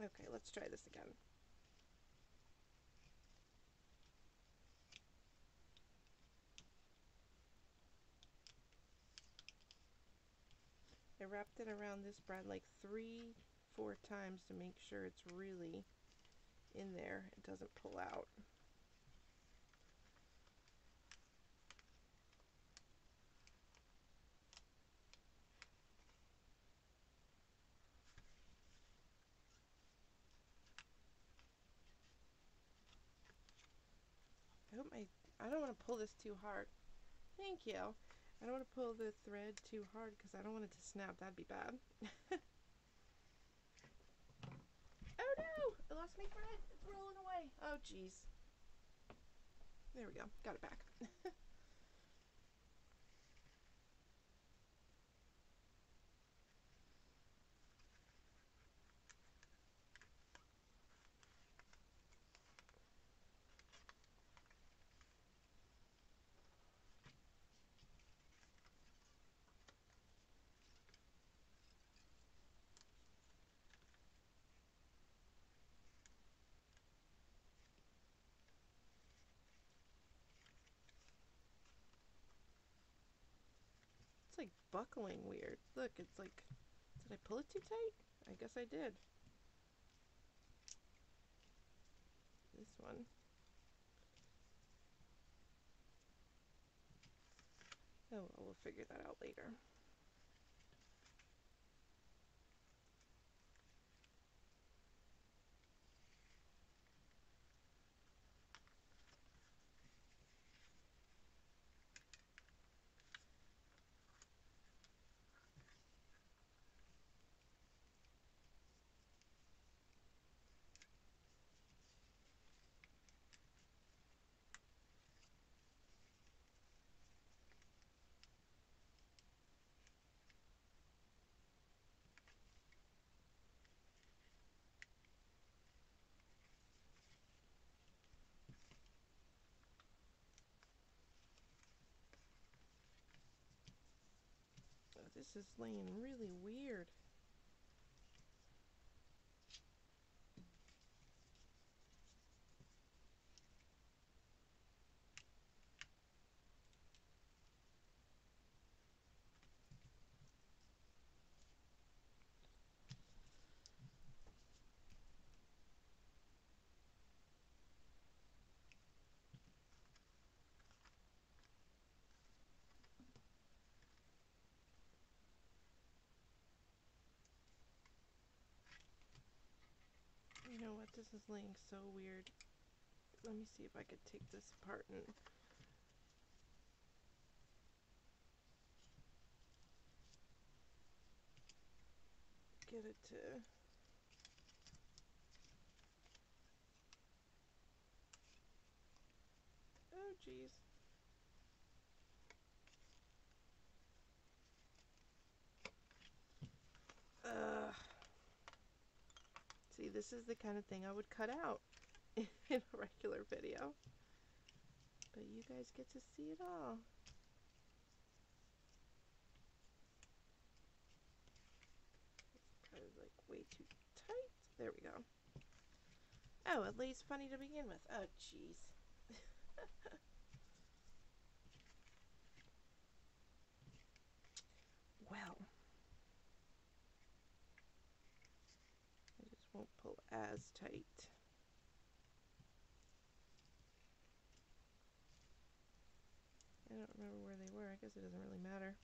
Okay, let's try this again. I wrapped it around this brad like 3, 4 times to make sure it's really in there, it doesn't pull out. I don't want to pull this too hard. Thank you. I don't want to pull the thread too hard because I don't want it to snap. That'd be bad. Oh no! I lost my thread. It's rolling away. Oh jeez. There we go. Got it back. It's like buckling weird. Look, it's like, did I pull it too tight? I guess I did. This one. Oh, we'll figure that out later. Oh, this is laying really weird. You know what? This is laying so weird. Let me see if I could take this apart and get it to... Oh, jeez. See, this is the kind of thing I would cut out in a regular video. But you guys get to see it all. It's probably like way too tight. There we go. Oh, it lays funny to begin with. Oh, jeez. Well, I just won't pull as tight. I don't remember where they were. I guess it doesn't really matter.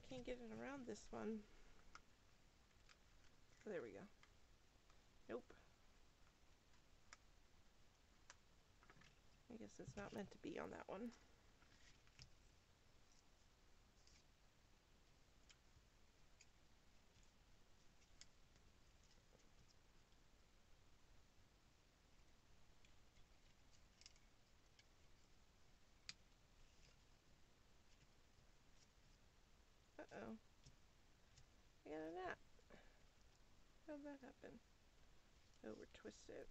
can't get it around this one. There we go. Nope. I guess it's not meant to be on that one. Uh-oh. I got a knot. How'd that happen? Oh, we're twisted.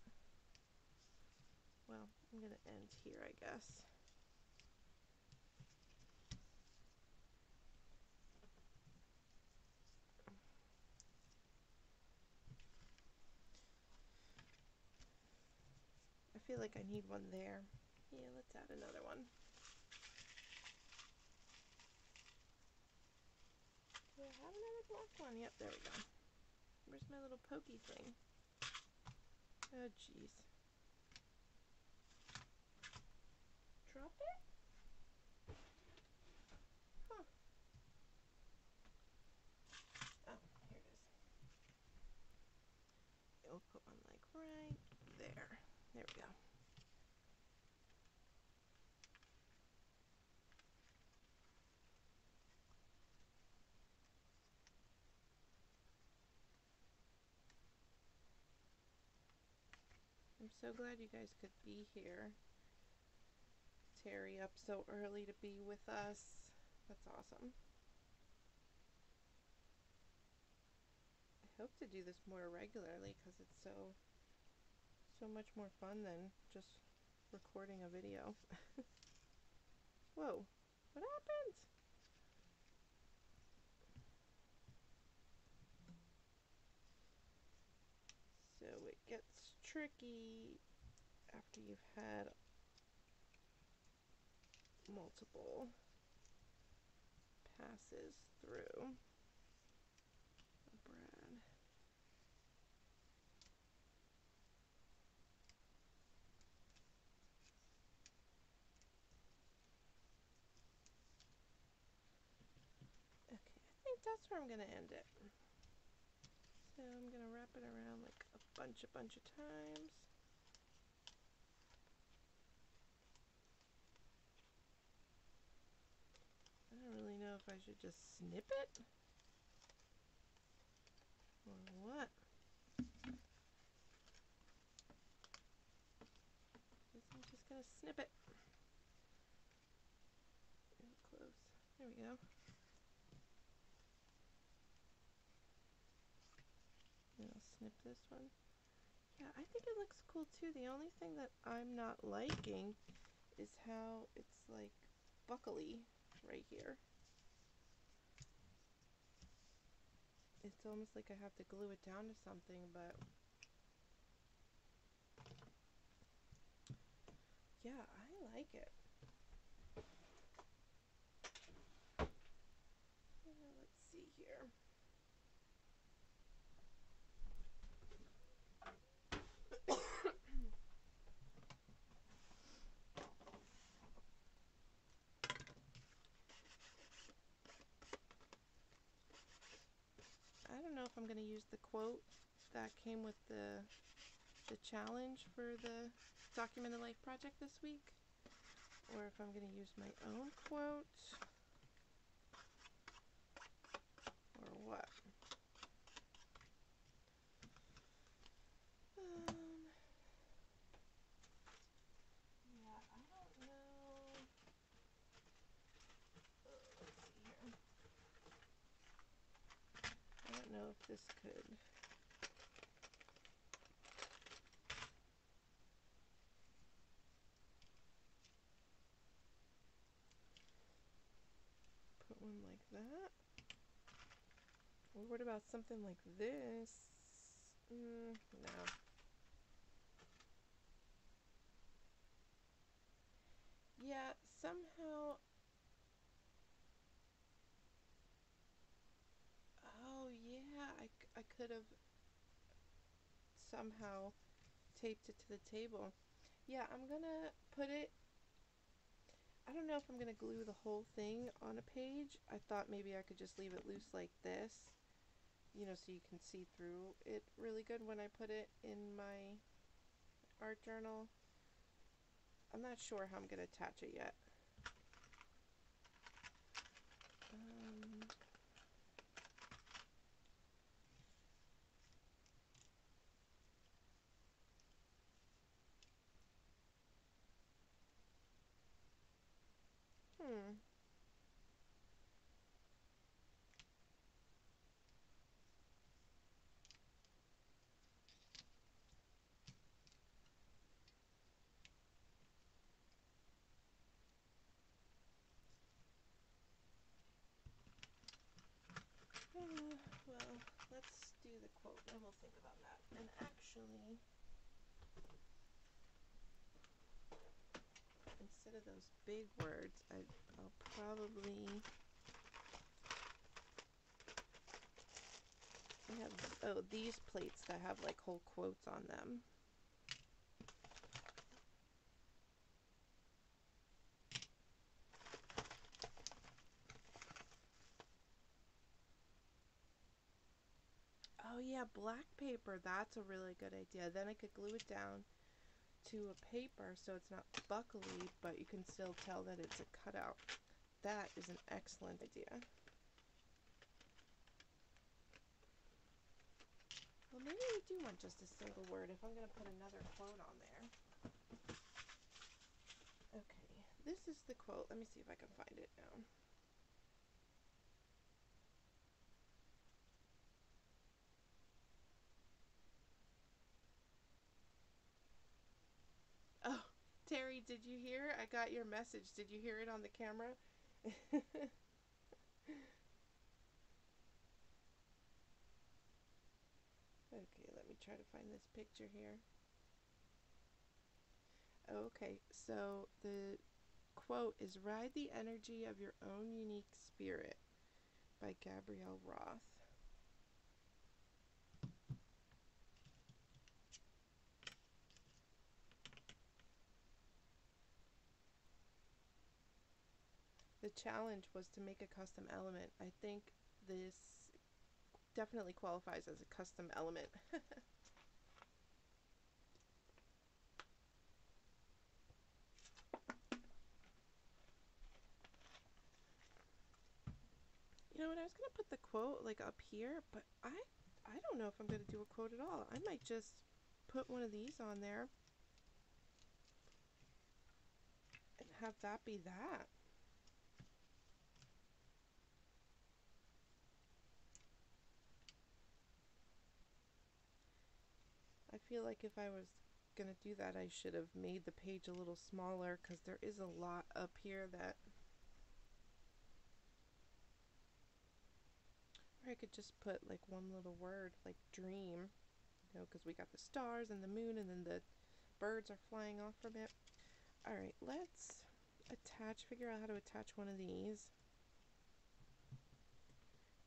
Well, I'm gonna end here, I guess. I feel like I need one there. Yeah, let's add another one. Do I have another black one? Yep, there we go. Where's my little pokey thing? Oh, jeez. Drop it? Huh. Oh, here it is. We'll put one like right there. There we go. I'm so glad you guys could be here. Terry up so early to be with us. That's awesome. I hope to do this more regularly because it's so much more fun than just recording a video. Whoa, what happened? So it gets tricky after you've had multiple passes through a brad. Okay, I think that's where I'm gonna end it. So I'm gonna wrap it around like a bunch of times. I don't really know if I should just snip it or what. Guess I'm just gonna snip it. Real close. There we go. And I'll snip this one. Yeah, I think it looks cool too. The only thing that I'm not liking is how it's like buckly right here. It's almost like I have to glue it down to something, but yeah, I like it. Let's see here. I don't know if I'm going to use the quote that came with the challenge for the Documented Life project this week, or if I'm going to use my own quote, or what. Yeah, I don't know. Let's see here. I don't know if this could. Put one like that. Or what about something like this? No. Yeah, somehow. Oh, yeah, I could have somehow taped it to the table. Yeah, I'm gonna put it. I don't know if I'm going to glue the whole thing on a page. I thought maybe I could just leave it loose like this, you know, so you can see through it really good when I put it in my art journal. I'm not sure how I'm going to attach it yet. Hmm. Well, let's do the quote and we'll think about that. And actually, instead of those big words, I'll probably have these plates that have like whole quotes on them. Oh yeah, black paper. That's a really good idea. Then I could glue it down to a paper so it's not buckly, but you can still tell that it's a cutout. That is an excellent idea. Well, maybe we do want just a single word if I'm going to put another quote on there. Okay, this is the quote. Let me see if I can find it now. Oh, Terry, did you hear? I got your message. Did you hear it on the camera? Okay, let me try to find this picture here. Okay, so the quote is "Ride the energy of your own unique spirit" by Gabrielle Roth. The challenge was to make a custom element. I think this definitely qualifies as a custom element. You know what, I was going to put the quote like up here, but I don't know if I'm going to do a quote at all. I might just put one of these on there and have that be that. I feel like if I was going to do that, I should have made the page a little smaller because there is a lot up here that... Or I could just put like one little word, like dream, you know, because we got the stars and the moon and then the birds are flying off from it. All right, let's figure out how to attach one of these.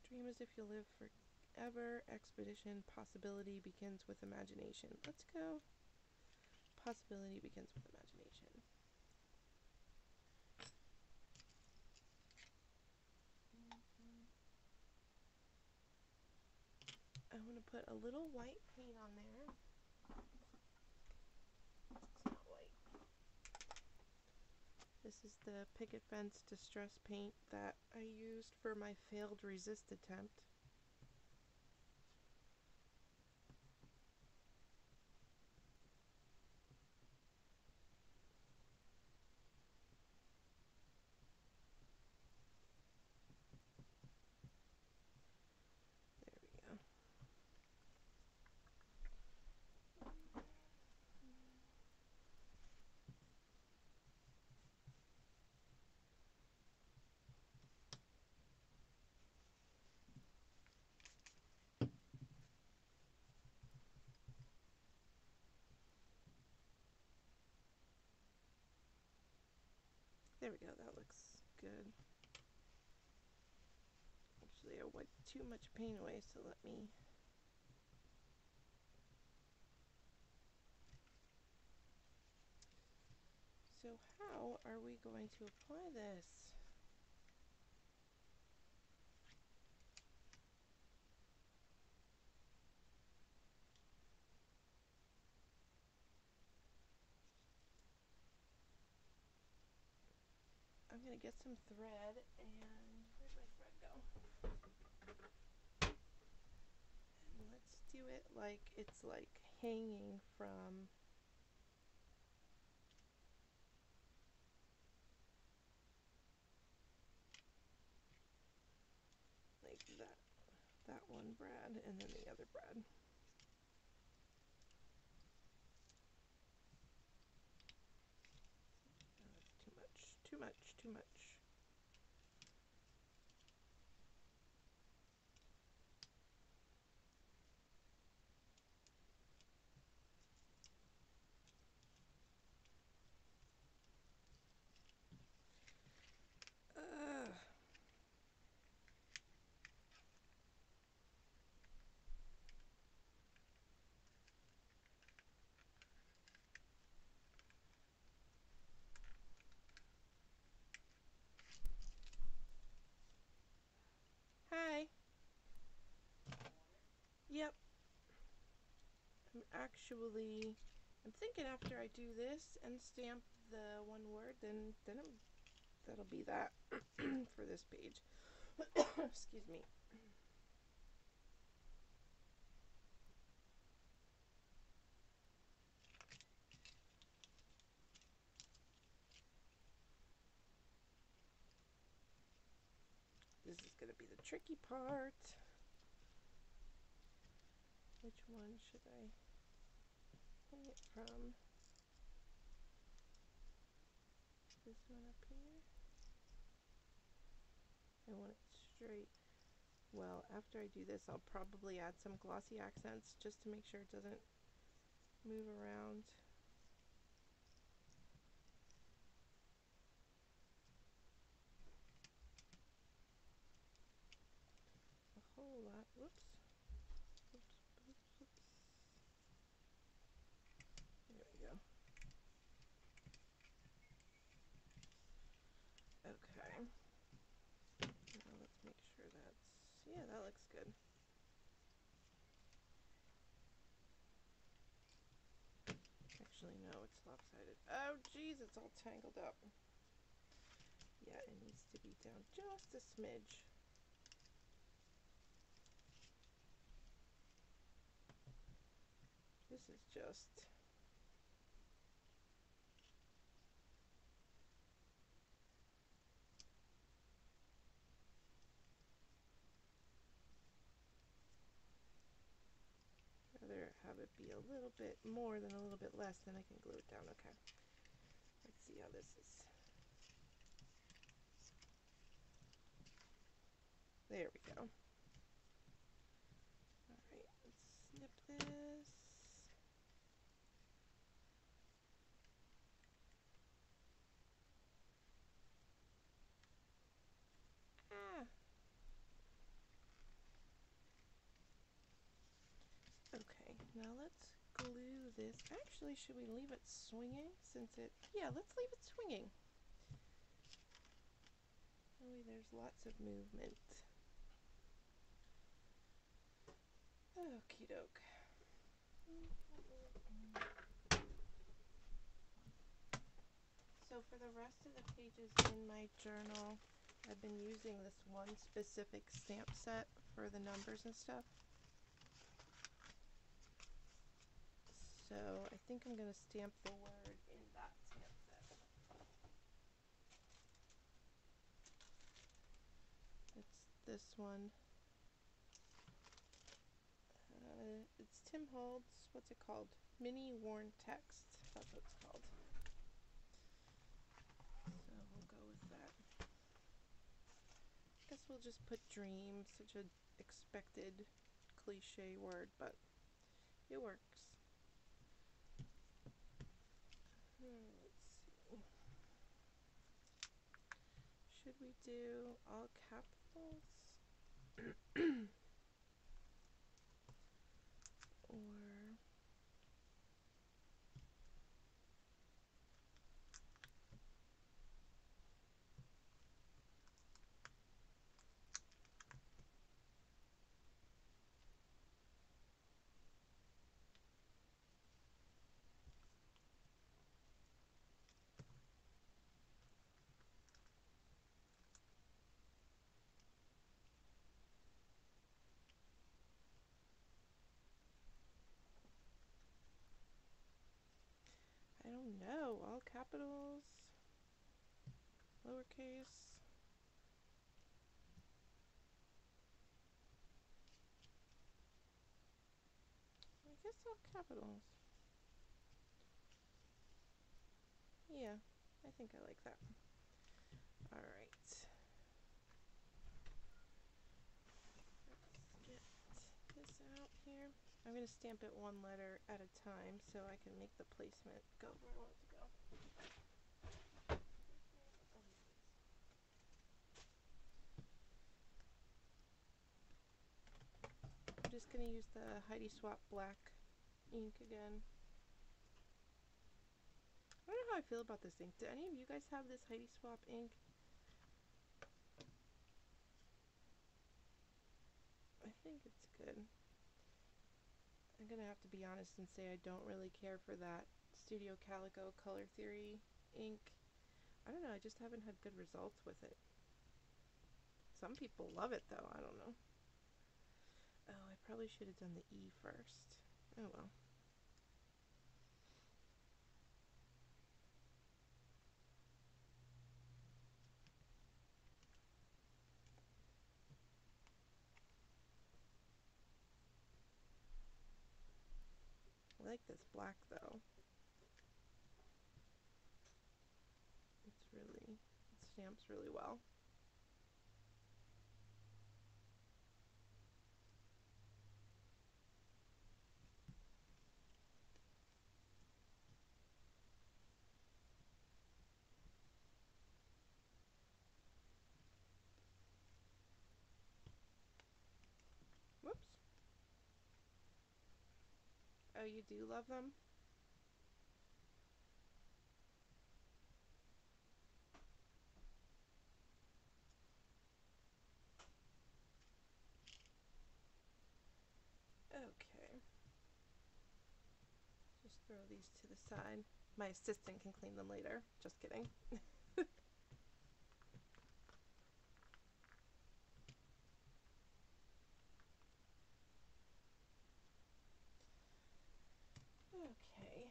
Dream as if you'll live forever. Expedition. Possibility begins with imagination. Let's go. Possibility begins with imagination. I want to put a little white paint on there. It's not white. This is the picket fence distress paint that I used for my failed resist attempt. There we go. There we go, that looks good. Actually, I wiped too much paint away, so let me... So So how are we going to apply this? I'm gonna get some thread, and where'd my thread go? And let's do it like it's like hanging from like that one brad and then the other brad. Too much. Ugh. Hi. Yep. I'm thinking after I do this and stamp the one word, then that'll be that for this page. Excuse me. This is going to be the tricky part. Which one should I hang it from? This one up here? I want it straight. Well, after I do this, I'll probably add some glossy accents just to make sure it doesn't move around. A whole lot. Whoops. There we go. Okay. Now let's make sure yeah, that looks good. Actually, no, it's lopsided. Oh, geez, it's all tangled up. Yeah, it needs to be down just a smidge. This is just... rather have it be a little bit more than a little bit less, then I can glue it down. Okay. Let's see how this is. There we go. Alright, let's snip this. Ah! Okay, now let's glue this. Actually, should we leave it swinging since it... Yeah, let's leave it swinging. That way there's lots of movement. Okie doke. So for the rest of the pages in my journal, I've been using this one specific stamp set for the numbers and stuff. So I think I'm going to stamp the word in that stamp set. It's this one. It's Tim Holtz. What's it called? Mini Worn Text. That's what it's called. So we'll go with that. Guess we'll just put dream. Such an expected cliche word, but it works. Let's see. Should we do all capitals? Or Oh, all capitals, lowercase. I guess all capitals. Yeah, I think I like that. All right. Let's get this out here. I'm going to stamp it one letter at a time so I can make the placement go where I want it to go. I'm just going to use the Heidi Swap black ink again. I don't know how I feel about this ink. Do any of you guys have this Heidi Swap ink? I think it's good. I'm going to have to be honest and say I don't really care for that Studio Calico Color Theory ink. I don't know, I just haven't had good results with it. Some people love it though, I don't know. Oh, I probably should have done the E first. Oh well. I like this black though. It stamps really well. Whoops. Oh, you do love them? Okay. Just throw these to the side. My assistant can clean them later. Just kidding. Okay.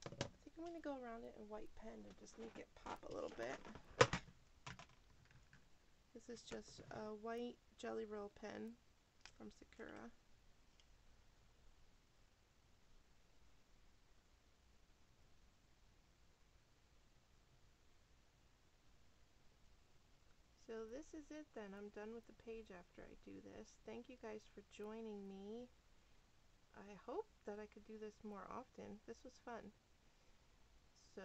I think I'm going to go around it in white pen and just make it pop a little bit. This is just a white Jelly Roll pen from Sakura. So this is it then. I'm done with the page after I do this. Thank you guys for joining me. I hope that I could do this more often. This was fun. So,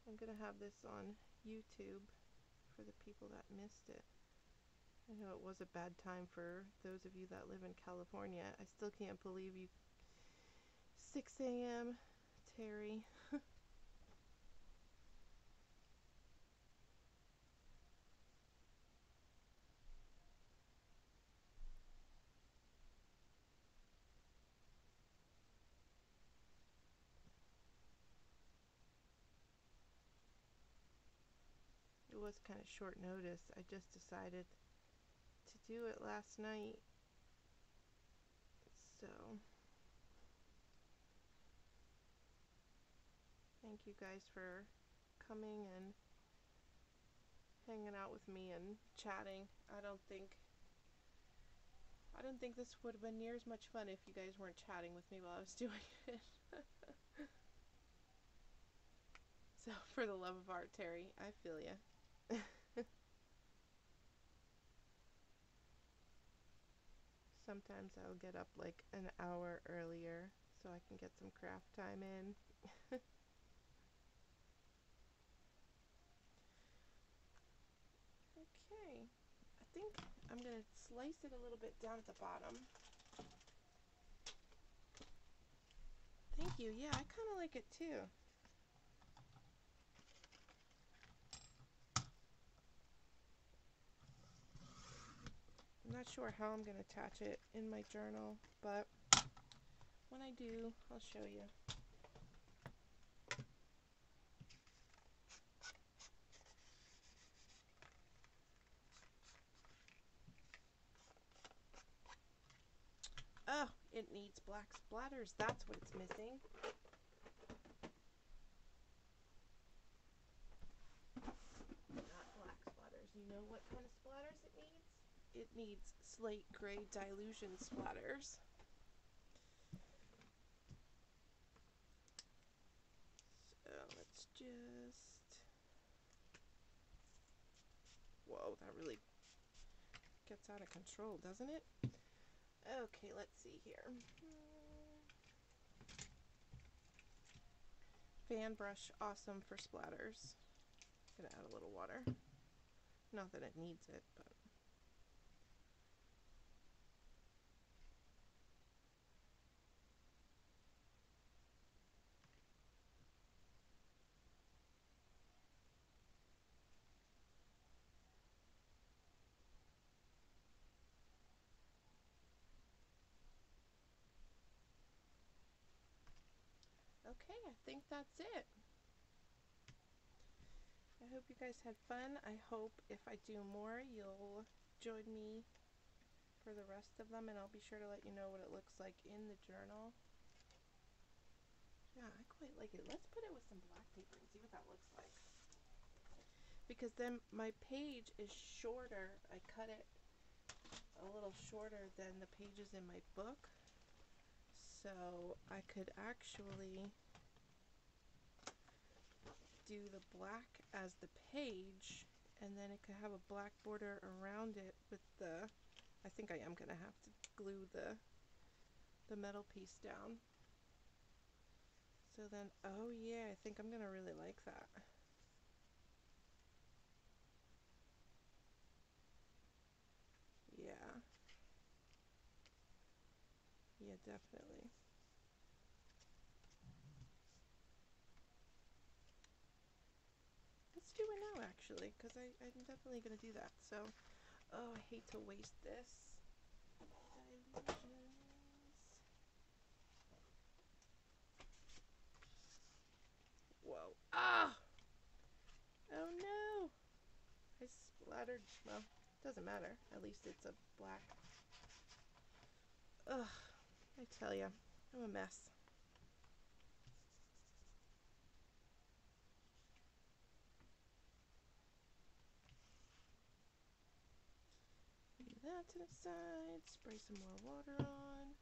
I'm going to have this on YouTube for the people that missed it. I know it was a bad time for those of you that live in California. I still can't believe you. 6 a.m. Terry. It was kind of short notice. I just decided to do it last night. So, thank you guys for coming and hanging out with me and chatting. I don't think this would have been near as much fun if you guys weren't chatting with me while I was doing it. So, for the love of art, Terry, I feel ya. Sometimes I'll get up like an hour earlier so I can get some craft time in. Okay, I think I'm going to slice it a little bit down at the bottom. Thank you. Yeah, I kind of like it too. I'm not sure how I'm going to attach it in my journal, but when I do, I'll show you. Oh, It needs black splatters. That's what it's missing. Not black splatters. You know what kind of splatters it needs? It needs slate gray dilution splatters. So let's just... Whoa, that really gets out of control, doesn't it? Okay, let's see here. Fan brush, awesome for splatters. Gonna add a little water. Not that it needs it, but... Okay, I think that's it. I hope you guys had fun. I hope if I do more, you'll join me for the rest of them, and I'll be sure to let you know what it looks like in the journal. Yeah, I quite like it. Let's put it with some black paper and see what that looks like. Because then my page is shorter. I cut it a little shorter than the pages in my book. So I could actually do the black as the page, and then it could have a black border around it with the... I think I am going to have to glue the metal piece down. So then, oh yeah, I think I'm going to really like that. Yeah. Yeah, definitely. Let's do it now, actually, because I'm definitely going to do that. So, oh, I hate to waste this. Dilutions. Whoa. Ah! Oh no! I splattered. Well, doesn't matter. At least it's a black. Ugh. I tell ya, I'm a mess. Leave that to the side. Spray some more water on.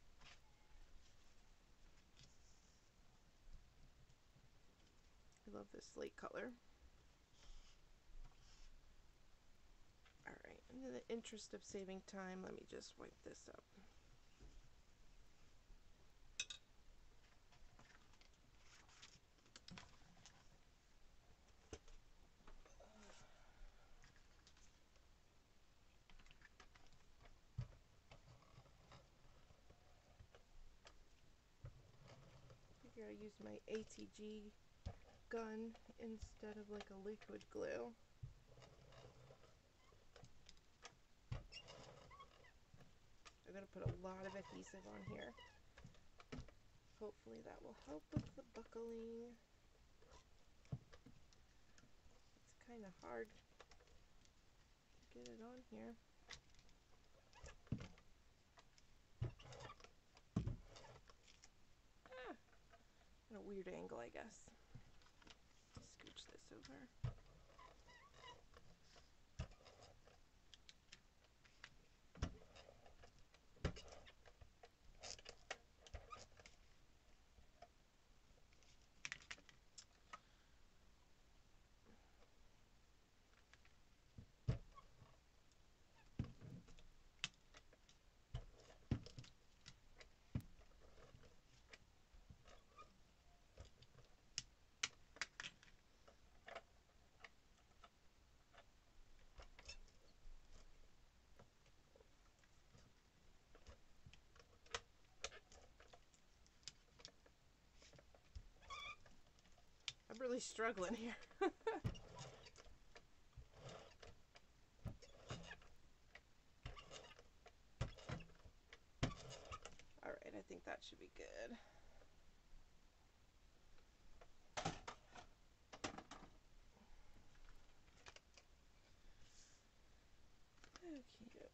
I love this slate color. Alright, in the interest of saving time, let me just wipe this up. Figure I use my ATG gun instead of like a liquid glue. I'm going to put a lot of adhesive on here. Hopefully that will help with the buckling. It's kind of hard to get it on here. Ah, at a weird angle, I guess. Scooch this over. I'm really struggling here. Alright, I think that should be good. Okie doke.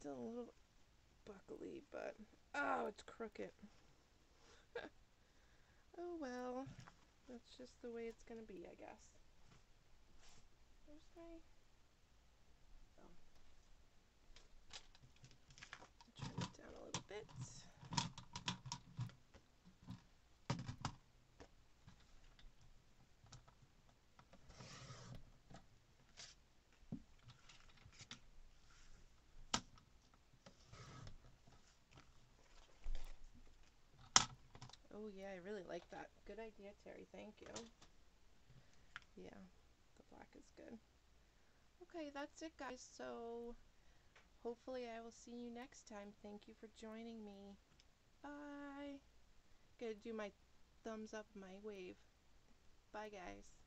still a little buckly, but oh, it's crooked. Oh well, that's just the way it's gonna be, I guess. Where's my... Oh. Trim it down a little bit. Oh yeah, I really like that. Good idea, Terry. Thank you. Yeah, the black is good. Okay, that's it, guys. So hopefully I will see you next time. Thank you for joining me. Bye. Gonna do my thumbs up, my wave. Bye, guys.